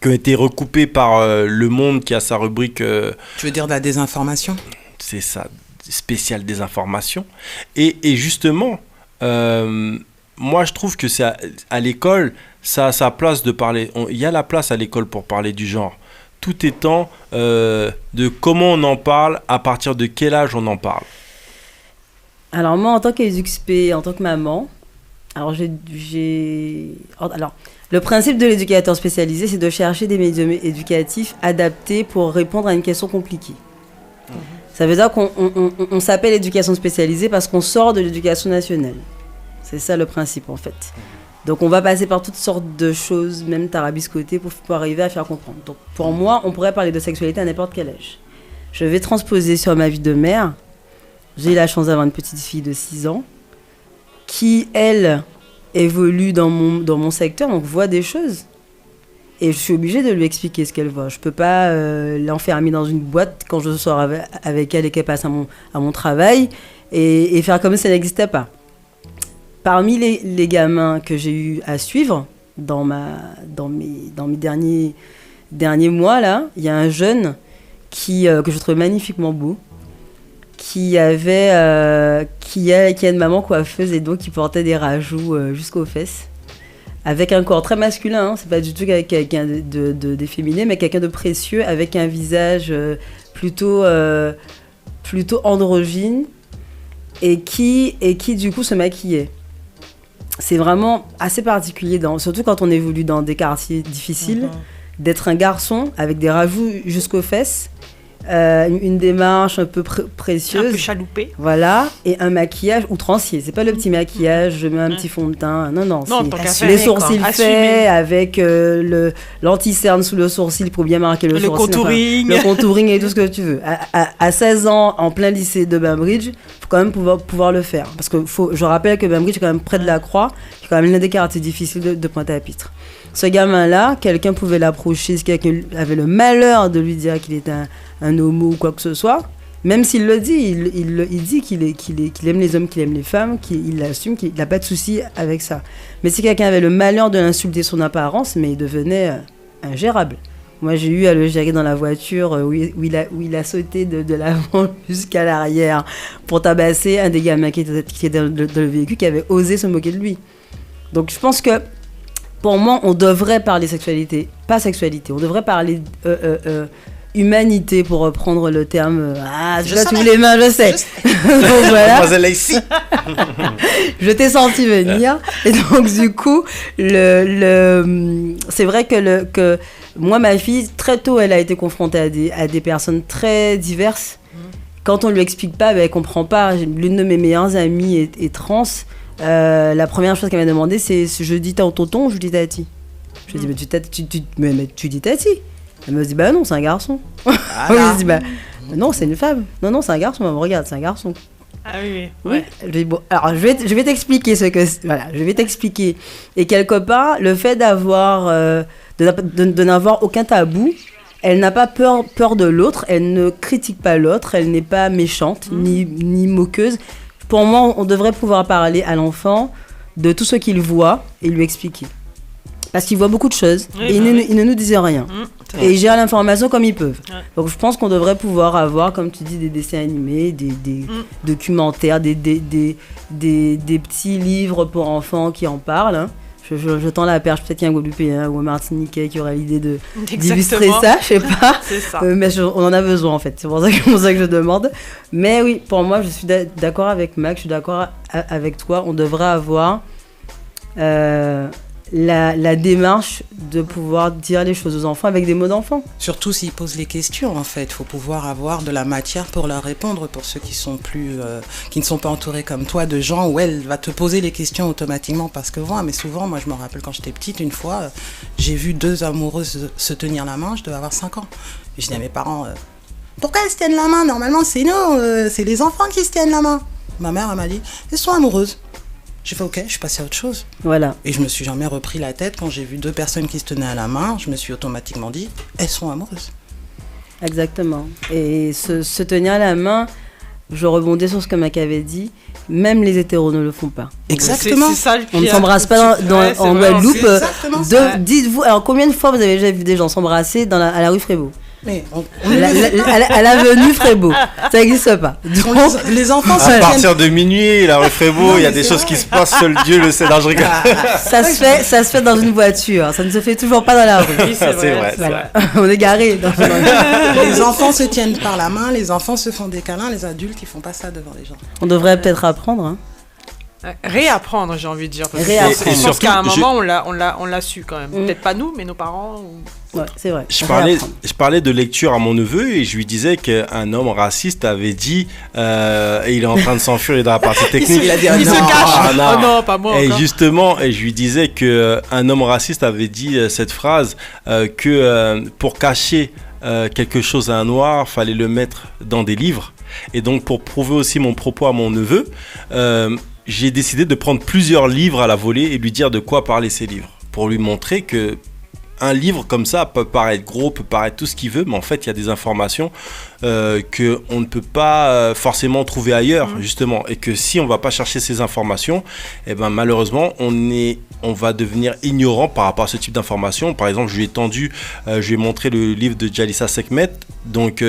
[SPEAKER 4] qui ont été recoupés par Le Monde, qui a sa rubrique.
[SPEAKER 7] Tu veux dire de la désinformation?
[SPEAKER 4] C'est ça, spéciale désinformation. Et justement, moi je trouve que c'est à l'école, ça a sa place de parler. Il y a la place à l'école pour parler du genre. Tout étant de comment on en parle, à partir de quel âge on en parle.
[SPEAKER 8] Alors moi, en tant qu'EduxP, en tant que maman, alors le principe de l'éducateur spécialisé, c'est de chercher des médiums éducatifs adaptés pour répondre à une question compliquée. Ça veut dire qu'on s'appelle éducation spécialisée parce qu'on sort de l'éducation nationale. C'est ça le principe en fait. Donc on va passer par toutes sortes de choses, même tarabiscotées, pour arriver à faire comprendre. Donc pour moi, on pourrait parler de sexualité à n'importe quel âge. Je vais transposer sur ma vie de mère. J'ai eu la chance d'avoir une petite fille de 6 ans qui, elle, évolue dans mon secteur, donc voit des choses. Et je suis obligée de lui expliquer ce qu'elle voit. Je ne peux pas l'enfermer dans une boîte quand je sors avec elle et qu'elle passe à mon travail et faire comme si elle n'existait pas. Parmi les gamins que j'ai eu à suivre dans mes derniers mois, là, il y a un jeune que je trouve magnifiquement beau, qui a une maman coiffeuse et donc qui portait des rajouts jusqu'aux fesses, avec un corps très masculin, hein, c'est pas du tout quelqu'un d'efféminé, mais quelqu'un de précieux, avec un visage plutôt androgyne, et qui du coup se maquillait. C'est vraiment assez particulier, surtout quand on évolue dans des quartiers difficiles, d'être un garçon avec des rajouts jusqu'aux fesses, une démarche un peu précieuse,
[SPEAKER 5] un peu chaloupée,
[SPEAKER 8] voilà, et un maquillage outrancier. C'est pas le petit maquillage, je mets un petit fond de teint, non, c'est les sourcils faits avec l'anti-cerne sous le sourcil pour bien marquer le sourcil,
[SPEAKER 5] contouring,
[SPEAKER 8] le contouring et tout ce que tu veux. À 16 ans, en plein lycée de Bainbridge, faut quand même pouvoir le faire, parce que je rappelle que Bainbridge est quand même près de la Croix, qui est quand même l'un des quartiers difficiles de Pointe-à-Pitre. Ce gamin-là, quelqu'un pouvait l'approcher, si quelqu'un avait le malheur de lui dire qu'il était un homo ou quoi que ce soit, même s'il le dit, il dit qu'il aime les hommes, qu'il aime les femmes, qu'il l'assume, qu'il n'a pas de souci avec ça. Mais si quelqu'un avait le malheur de l'insulter son apparence, mais il devenait ingérable. Moi, j'ai eu à le gérer dans la voiture où il a sauté de l'avant jusqu'à l'arrière pour tabasser un des gamins qui était dans le véhicule qui avait osé se moquer de lui. Donc, je pense que pour moi, on devrait parler sexualité, pas sexualité. On devrait parler humanité, pour reprendre le terme. Je lève tous les mains, je sais. Donc, voilà. Je t'ai senti venir. Et donc, du coup, c'est vrai que moi, ma fille, très tôt, elle a été confrontée à des personnes très diverses. Quand on lui explique pas, elle comprend pas. L'une de mes meilleures amies est trans. La première chose qu'elle m'a demandé, c'est je dis tonton ou je dis tati. Je lui dis mais tu dis tati. Elle me dit bah non, c'est un garçon. Je lui dis bah non, c'est une femme. Non, c'est un garçon. Maman, regarde, c'est un garçon.
[SPEAKER 5] Ah oui.
[SPEAKER 8] Ouais. Je dis bon, alors je vais t'expliquer je vais t'expliquer. Et quelque part, le fait d'avoir de n'avoir aucun tabou, elle n'a pas peur de l'autre, elle ne critique pas l'autre, elle n'est pas méchante ni moqueuse. Pour moi, on devrait pouvoir parler à l'enfant de tout ce qu'il voit et lui expliquer. Parce qu'il voit beaucoup de choses et il ne nous disait rien. Et ils gèrent l'information comme ils peuvent. Ouais. Donc je pense qu'on devrait pouvoir avoir, comme tu dis, des dessins animés, des documentaires, des petits livres pour enfants qui en parlent. Hein. Je tends la perche, peut-être qu'il y a un Guadeloupéen ou un Martiniquais qui aura l'idée d'illustrer ça, je sais pas. C'est ça. Mais on en a besoin en fait, c'est pour ça que je demande. Mais oui, pour moi, je suis d'accord avec Mac, je suis d'accord avec toi, on devrait avoir la démarche de pouvoir dire les choses aux enfants avec des mots d'enfant.
[SPEAKER 7] Surtout s'ils posent les questions, en fait. Il faut pouvoir avoir de la matière pour leur répondre, pour ceux qui ne sont pas entourés comme toi de gens où elle va te poser les questions automatiquement parce que voilà. Mais souvent, moi je me rappelle quand j'étais petite, une fois, j'ai vu 2 amoureuses se tenir la main, je devais avoir 5 ans. Et je dis à mes parents, pourquoi elles se tiennent la main? Normalement, c'est nous, c'est les enfants qui se tiennent la main. Ma mère, elle m'a dit, elles sont amoureuses. J'ai fait ok, je suis passée à autre chose. Voilà. Et je me suis jamais repris la tête quand j'ai vu 2 personnes qui se tenaient à la main. Je me suis automatiquement dit, elles sont amoureuses.
[SPEAKER 8] Exactement. Et se tenir à la main, je rebondis sur ce que Mac avait dit, même les hétéros ne le font pas.
[SPEAKER 7] Exactement.
[SPEAKER 5] C'est ça,
[SPEAKER 8] on ne s'embrasse pas en Guadeloupe. Dites-vous, alors combien de fois vous avez déjà vu des gens s'embrasser à la rue Frébeau?
[SPEAKER 7] Mais
[SPEAKER 8] à l'avenue Frébeau, ça n'existe pas. Donc,
[SPEAKER 7] les enfants
[SPEAKER 4] à partir de minuit, la rue Frébeau, il y a des choses qui se passent, seul Dieu le sait. Non, je rigole.
[SPEAKER 8] Ça se fait dans une voiture, ça ne se fait toujours pas dans la rue.
[SPEAKER 5] Oui, c'est vrai.
[SPEAKER 8] On est garés.
[SPEAKER 7] Les enfants se tiennent par la main, les enfants se font des câlins, les adultes ils font pas ça devant les gens.
[SPEAKER 8] On devrait peut-être apprendre. Hein.
[SPEAKER 5] Réapprendre, j'ai envie de dire. Parce je pense qu'à un moment, on l'a su quand même. Peut-être pas nous, mais nos parents.
[SPEAKER 8] Ouais, c'est vrai.
[SPEAKER 4] Je parlais de lecture à mon neveu et je lui disais qu'un homme raciste avait dit et il est en train de s'enfuir dans la partie technique.
[SPEAKER 5] Il se cache. Oh non, pas moi.
[SPEAKER 4] Et encore. Justement, et je lui disais qu'un homme raciste avait dit cette phrase que pour cacher quelque chose à un noir, fallait le mettre dans des livres. Et donc pour prouver aussi mon propos à mon neveu, j'ai décidé de prendre plusieurs livres à la volée et lui dire de quoi parler ces livres, pour lui montrer que un livre comme ça peut paraître gros, peut paraître tout ce qu'il veut, mais en fait il y a des informations qu'on ne peut pas forcément trouver ailleurs, justement, et que si on ne va pas chercher ces informations, eh ben, malheureusement on va devenir ignorant par rapport à ce type d'informations. Par exemple, je lui ai montré le livre de Jalissa Sekhmet, donc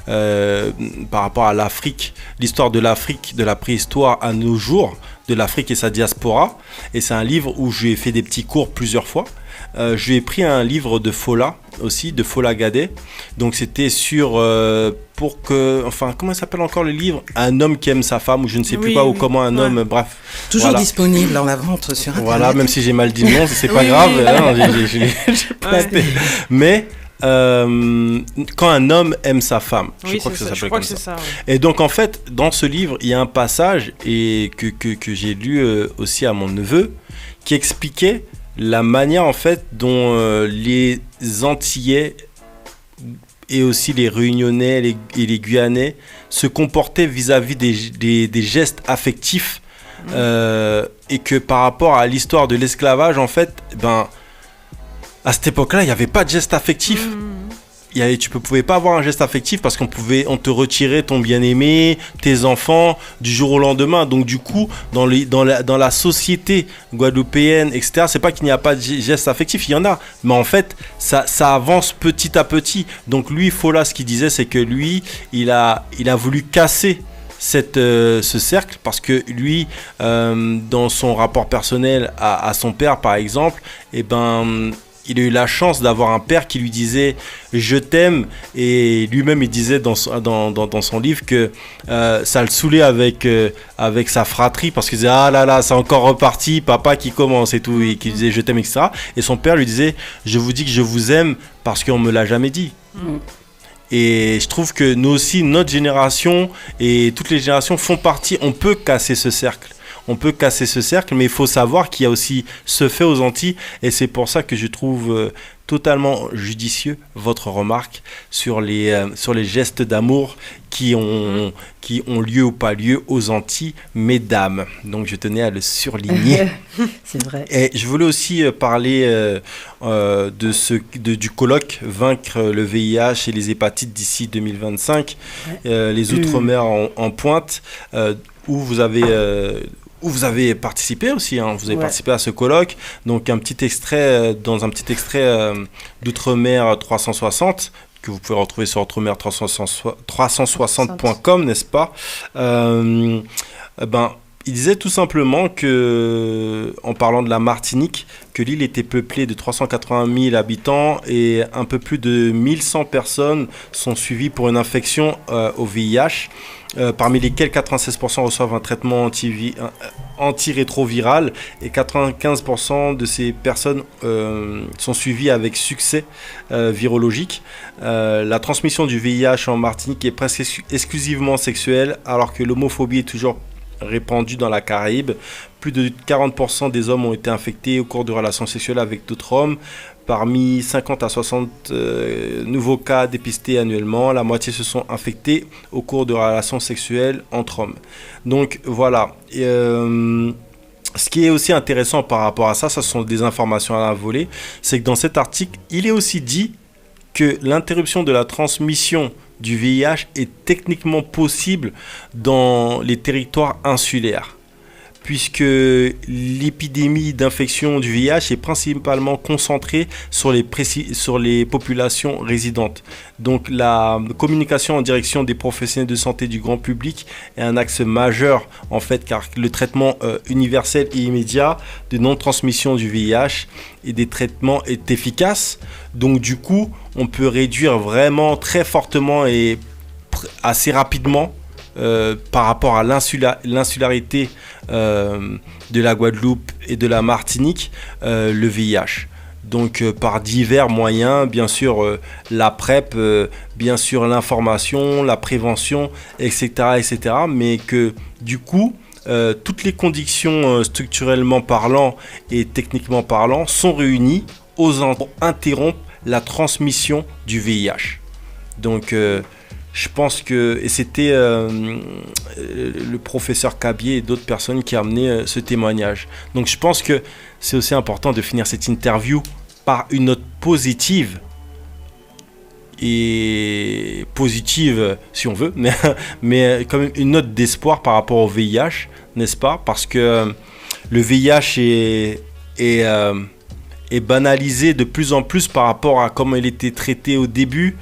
[SPEAKER 4] par rapport à l'Afrique, l'histoire de l'Afrique, de la préhistoire à nos jours, de l'Afrique et sa diaspora, et c'est un livre où je lui ai fait des petits cours plusieurs fois. Je lui ai pris un livre de Fola aussi, de Fola Gadet. Donc c'était sur comment s'appelle encore le livre? Un homme qui aime sa femme, ou je ne sais plus ou comment un homme, bref.
[SPEAKER 7] Toujours disponible en la vente sur Internet.
[SPEAKER 4] Voilà, même si j'ai mal dit le nom, c'est pas grave. J'ai posté. Mais quand un homme aime sa femme, je crois que ça s'appelle comme ça. Et donc en fait, dans ce livre, il y a un passage que j'ai lu aussi à mon neveu, qui expliquait la manière en fait dont les Antillais et aussi les Réunionnais et les Guyanais se comportaient vis-à-vis des gestes affectifs et que par rapport à l'histoire de l'esclavage en fait, à cette époque-là, il n'y avait pas de gestes affectifs. tu pouvais pas avoir un geste affectif parce on te retirait ton bien-aimé, tes enfants du jour au lendemain. Donc du coup, dans la société guadeloupéenne, etc., c'est pas qu'il n'y a pas de geste affectif, il y en a, mais en fait, ça avance petit à petit. Donc lui, Fola, ce qu'il disait, c'est que lui, il a voulu casser ce cercle parce que lui, dans son rapport personnel à son père, par exemple, il a eu la chance d'avoir un père qui lui disait « je t'aime » et lui-même il disait dans son livre que ça le saoulait avec sa fratrie parce qu'il disait « ah là là, c'est encore reparti, papa qui commence et tout » et qui disait « je t'aime » etc. Et son père lui disait « je vous dis que je vous aime parce qu'on me l'a jamais dit ». Et je trouve que nous aussi, notre génération et toutes les générations font partie, on peut casser ce cercle. Mais il faut savoir qu'il y a aussi ce fait aux Antilles et c'est pour ça que je trouve totalement judicieux votre remarque sur les gestes d'amour qui ont lieu ou pas lieu aux Antilles, mesdames. Donc je tenais à le surligner.
[SPEAKER 8] C'est vrai.
[SPEAKER 4] Et je voulais aussi parler du colloque Vaincre le VIH et les hépatites d'ici 2025, les Outre-mer en pointe, où vous avez participé aussi, hein, vous avez participé à ce colloque. Donc dans un petit extrait d'Outre-mer 360 que vous pouvez retrouver sur outremer360.com, n'est-ce pas? Il disait tout simplement que, en parlant de la Martinique, que l'île était peuplée de 380 000 habitants et un peu plus de 1100 personnes sont suivies pour une infection au VIH, parmi lesquelles 96% reçoivent un traitement antirétroviral et 95% de ces personnes sont suivies avec succès virologique. La transmission du VIH en Martinique est presque exclusivement sexuelle, alors que l'homophobie est toujours répandue dans la Caraïbe. Plus de 40% des hommes ont été infectés au cours de relations sexuelles avec d'autres hommes. Parmi 50 à 60 nouveaux cas dépistés annuellement, la moitié se sont infectés au cours de relations sexuelles entre hommes. Donc voilà. Ce qui est aussi intéressant par rapport à ça, ce sont des informations à la volée, c'est que dans cet article, il est aussi dit que l'interruption de la transmission du VIH est techniquement possible dans les territoires insulaires, puisque l'épidémie d'infection du VIH est principalement concentrée sur les populations résidentes. Donc la communication en direction des professionnels de santé du grand public est un axe majeur en fait, car le traitement universel et immédiat de non-transmission du VIH et des traitements est efficace. Donc du coup, on peut réduire vraiment très fortement et assez rapidement par rapport à l'insularité de la Guadeloupe et de la Martinique, le VIH. Donc par divers moyens, bien sûr la PrEP, bien sûr l'information, la prévention, etc., etc. Mais que du coup, toutes les conditions structurellement parlant et techniquement parlant sont réunies pour interrompre la transmission du VIH. Donc je pense que, et c'était le professeur Cabier et d'autres personnes qui amenaient ce témoignage. Donc je pense que c'est aussi important de finir cette interview par une note positive, et positive si on veut, mais quand même une note d'espoir par rapport au VIH, n'est-ce pas? Parce que le VIH est banalisé de plus en plus par rapport à comment il était traité au début,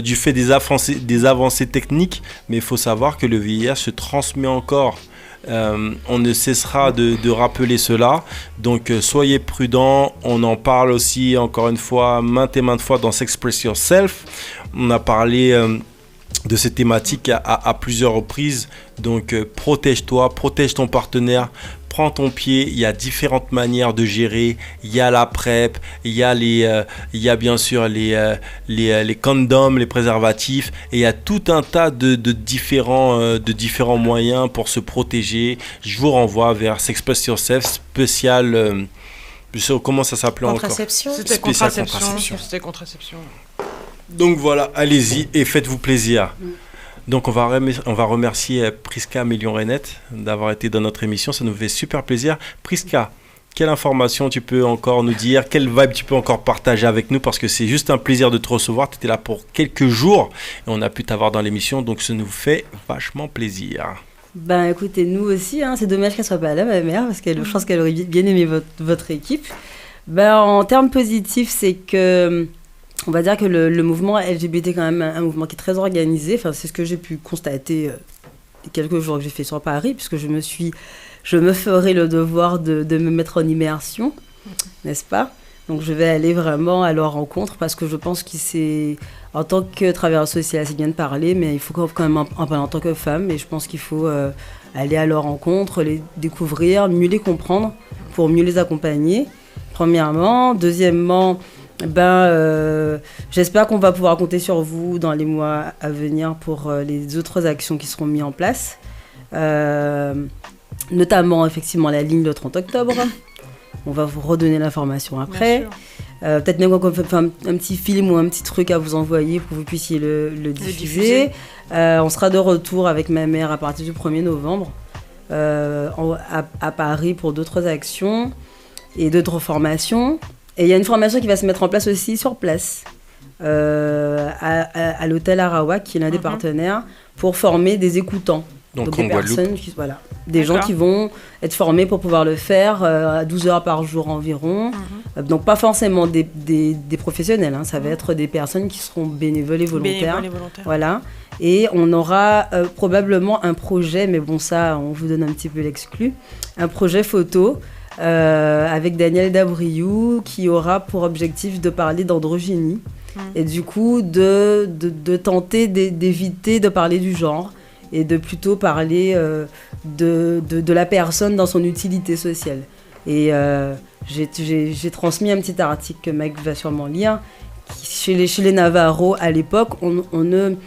[SPEAKER 4] du fait des avancées techniques, mais il faut savoir que le VIH se transmet encore. On ne cessera de rappeler cela, donc soyez prudents. On en parle aussi encore une fois maintes et maintes fois dans S'Express Yourself. On a parlé de cette thématique à plusieurs reprises, donc protège-toi, protège ton partenaire. Prends ton pied, il y a différentes manières de gérer, il y a la PrEP, il y a bien sûr les condoms, les préservatifs, et il y a tout un tas de différents moyens pour se protéger. Je vous renvoie vers S'Express Yourself spécial, je sais comment ça s'appelait encore.
[SPEAKER 5] C'était contraception.
[SPEAKER 4] Donc voilà, allez-y et faites-vous plaisir. Donc on va remercier Prisca Million-Renette d'avoir été dans notre émission, ça nous fait super plaisir. Prisca, quelle information tu peux encore nous dire, quelle vibe tu peux encore partager avec nous, parce que c'est juste un plaisir de te recevoir. Tu étais là pour quelques jours et on a pu t'avoir dans l'émission, donc ça nous fait vachement plaisir.
[SPEAKER 8] Ben écoutez, nous aussi, c'est dommage qu'elle soit pas là, ma mère, parce que je pense qu'elle aurait bien aimé votre équipe. Ben, en termes positifs, c'est que on va dire que le mouvement LGBT est quand même un mouvement qui est très organisé. Enfin, c'est ce que j'ai pu constater les quelques jours que j'ai fait sur Paris, puisque je me ferai le devoir de me mettre en immersion, n'est-ce pas ? Donc je vais aller vraiment à leur rencontre, parce que je pense que c'est, en tant que travailleur social, c'est bien de parler, mais il faut quand même en parler en tant que femme, et je pense qu'il faut aller à leur rencontre, les découvrir, mieux les comprendre, pour mieux les accompagner, premièrement. Deuxièmement, j'espère qu'on va pouvoir compter sur vous dans les mois à venir pour les autres actions qui seront mises en place, notamment effectivement la ligne le 30 octobre. On va vous redonner l'information après. Peut-être même qu'on fait un petit film ou un petit truc à vous envoyer pour que vous puissiez le diffuser. On sera de retour avec ma mère à partir du 1er novembre à Paris pour d'autres actions et d'autres formations. Et il y a une formation qui va se mettre en place aussi sur place, à l'hôtel Arawak, qui est l'un des partenaires, pour former des écoutants. Donc des personnes des gens qui vont être formés pour pouvoir le faire à 12 heures par jour environ. Donc pas forcément des professionnels, ça va être des personnes qui seront bénévoles et volontaires. Voilà. Et on aura probablement un projet, mais bon, ça on vous donne un petit peu l'exclu, un projet photo avec Daniel Dabriou, qui aura pour objectif de parler d'androgynie et du coup de tenter d'éviter de parler du genre et de plutôt parler de la personne dans son utilité sociale. Et j'ai transmis un petit article que Mike va sûrement lire. Chez les Navarros, à l'époque, une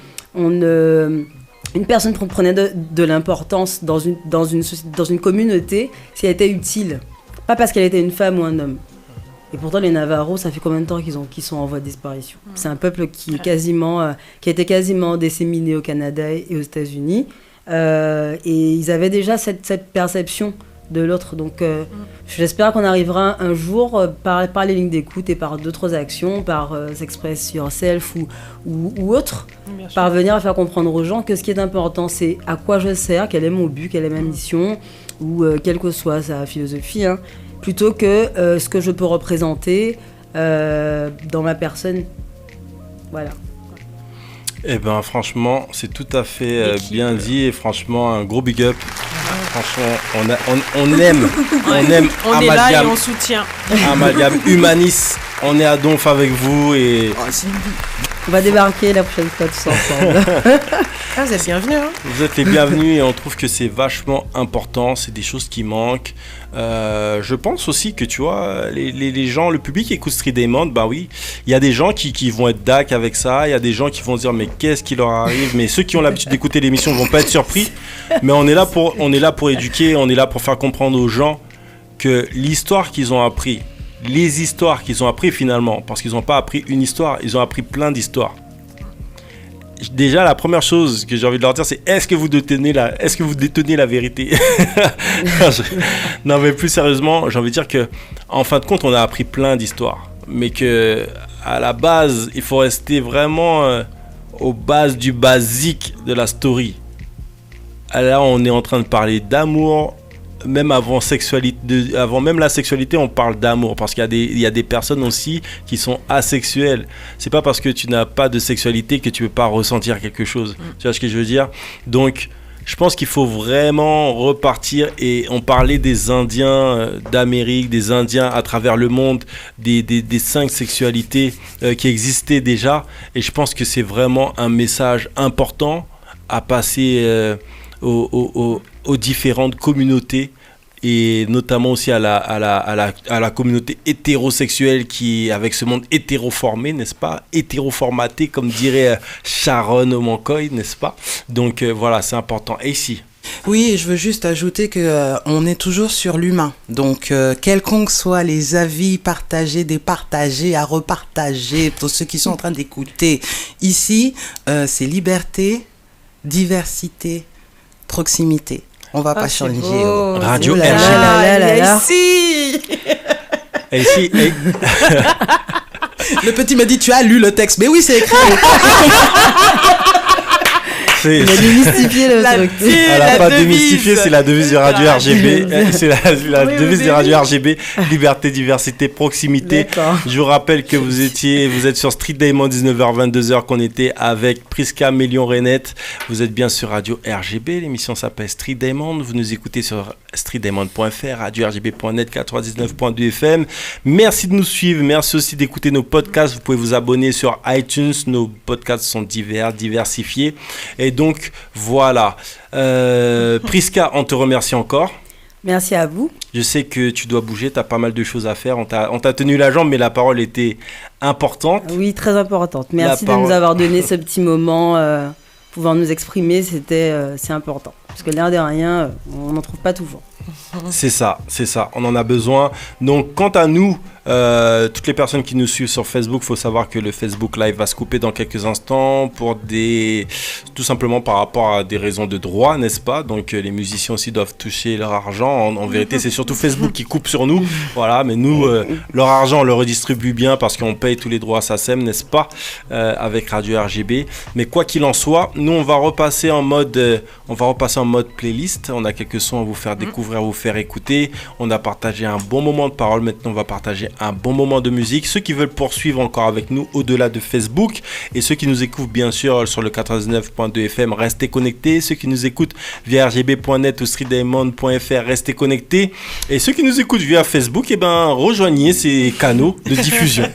[SPEAKER 8] personne prenait de l'importance dans une communauté si elle était utile. Pas parce qu'elle était une femme ou un homme. Et pourtant, les Navarros, ça fait combien de temps qu'ils sont en voie de disparition ? C'est un peuple qui a été quasiment disséminé au Canada et aux États-Unis. Et ils avaient déjà cette perception de l'autre. Donc, j'espère qu'on arrivera un jour, par les lignes d'écoute et par d'autres actions, par Express Yourself ou autre, parvenir à faire comprendre aux gens que ce qui est important, c'est à quoi je sers, quel est mon but, quelle est ma mission, ou quelle que soit sa philosophie, plutôt que ce que je peux représenter dans ma personne. Voilà.
[SPEAKER 4] Eh ben franchement, c'est tout à fait bien dit, et franchement, un gros big up. Franchement, on aime
[SPEAKER 5] on est là et on soutient.
[SPEAKER 4] Amalgame Humanis, on est à Donf avec vous et...
[SPEAKER 8] On va débarquer la prochaine fois tous ensemble.
[SPEAKER 6] Vous êtes bienvenus.
[SPEAKER 4] Vous êtes les bienvenus et on trouve que c'est vachement important, c'est des choses qui manquent. Je pense aussi que tu vois, les gens, le public qui écoute Street Diamond, bah oui, il y a des gens qui vont être dac avec ça, il y a des gens qui vont se dire mais qu'est-ce qui leur arrive, mais ceux qui ont l'habitude d'écouter l'émission ne vont pas être surpris. Mais on est là pour éduquer, on est là pour faire comprendre aux gens que l'histoire qu'ils ont appris, les histoires qu'ils ont appris finalement, parce qu'ils n'ont pas appris une histoire, ils ont appris plein d'histoires. Déjà, la première chose que j'ai envie de leur dire, c'est est-ce que vous détenez la vérité? Non, mais plus sérieusement, j'ai envie de dire que, en fin de compte, on a appris plein d'histoires, mais que à la base, il faut rester vraiment aux bases du basique de la story. Là, on est en train de parler d'amour. Même avant même la sexualité, on parle d'amour, parce qu'il y a des personnes aussi qui sont asexuelles. C'est pas parce que tu n'as pas de sexualité que tu peux pas ressentir quelque chose. Tu vois ce que je veux dire? Donc, je pense qu'il faut vraiment repartir, et on parlait des Indiens d'Amérique, des Indiens à travers le monde, des 5 sexualités qui existaient déjà, et je pense que c'est vraiment un message important à passer aux différentes communautés, et notamment aussi à la communauté hétérosexuelle qui est avec ce monde hétéroformé, n'est-ce pas? Hétéroformaté, comme dirait Sharon Omankoy, n'est-ce pas? Donc voilà, c'est important. Et ici?
[SPEAKER 7] Oui, et je veux juste ajouter qu'on est toujours sur l'humain. Donc, quelconque soient les avis partagés, départagés, à repartager, pour ceux qui sont en train d'écouter, ici, c'est liberté, diversité, proximité. On va pas changer.
[SPEAKER 4] Radio
[SPEAKER 8] RGB.
[SPEAKER 6] Ici.
[SPEAKER 4] Et si,
[SPEAKER 7] Le petit m'a dit, tu as lu le texte. Mais oui, c'est écrit.
[SPEAKER 8] Il a démystifié le truc.
[SPEAKER 4] Elle n'a pas démystifié, c'est la devise de Radio RGB. C'est la devise de Radio RGB. Liberté, diversité, proximité.
[SPEAKER 8] D'accord.
[SPEAKER 4] Je vous rappelle que vous êtes sur Street Diamond 19h-22h, qu'on était avec Priska Mélion-Renette. Vous êtes bien sur Radio RGB. L'émission s'appelle Street Diamond. Vous nous écoutez sur streetdiamond.fr, radio rgb.net, 99.2 FM. Merci de nous suivre. Merci aussi d'écouter nos podcasts. Vous pouvez vous abonner sur iTunes. Nos podcasts sont diversifiés. Et donc, voilà. Priska, on te remercie encore.
[SPEAKER 8] Merci à vous.
[SPEAKER 4] Je sais que tu dois bouger, tu as pas mal de choses à faire. On t'a tenu la jambe, mais la parole était importante.
[SPEAKER 8] Oui, très importante. Merci de nous avoir donné ce petit moment, pouvoir nous exprimer, c'est important. Parce que l'air de rien, on n'en trouve pas toujours.
[SPEAKER 4] C'est ça, on en a besoin. Donc, quant à nous, toutes les personnes qui nous suivent sur Facebook, il faut savoir que le Facebook Live va se couper dans quelques instants tout simplement par rapport à des raisons de droit, n'est-ce pas? Donc les musiciens aussi doivent toucher leur argent. En vérité, c'est surtout Facebook qui coupe sur nous. Voilà, mais nous, leur argent, on le redistribue bien parce qu'on paye tous les droits à SACEM, n'est-ce pas? Avec Radio RGB. Mais quoi qu'il en soit, nous, on va repasser en mode playlist. On a quelques sons à vous faire découvrir, à vous faire écouter. On a partagé un bon moment de parole. Maintenant, on va partager un bon moment de musique. Ceux qui veulent poursuivre encore avec nous au-delà de Facebook et ceux qui nous écoutent bien sûr sur le 99.2 FM, restez connectés. Ceux qui nous écoutent via rgb.net ou streetdiamond.fr, restez connectés. Et ceux qui nous écoutent via Facebook, rejoignez ces canaux de diffusion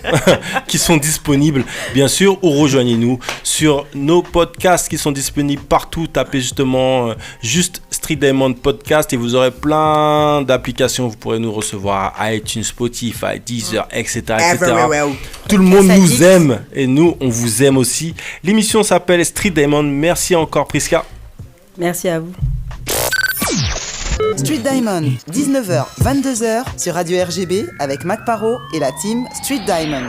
[SPEAKER 4] qui sont disponibles bien sûr, ou rejoignez-nous sur nos podcasts qui sont disponibles partout. Tapez justement juste Street Diamond Podcast et vous aurez plein d'applications. Vous pourrez nous recevoir à iTunes, Spotify, Deezer, etc. Tout le monde nous aime et nous, on vous aime aussi. L'émission s'appelle Street Diamond. Merci encore, Priska.
[SPEAKER 8] Merci à vous.
[SPEAKER 2] Street Diamond, 19h, 22h sur Radio RGB avec Mac Parot et la team Street Diamond.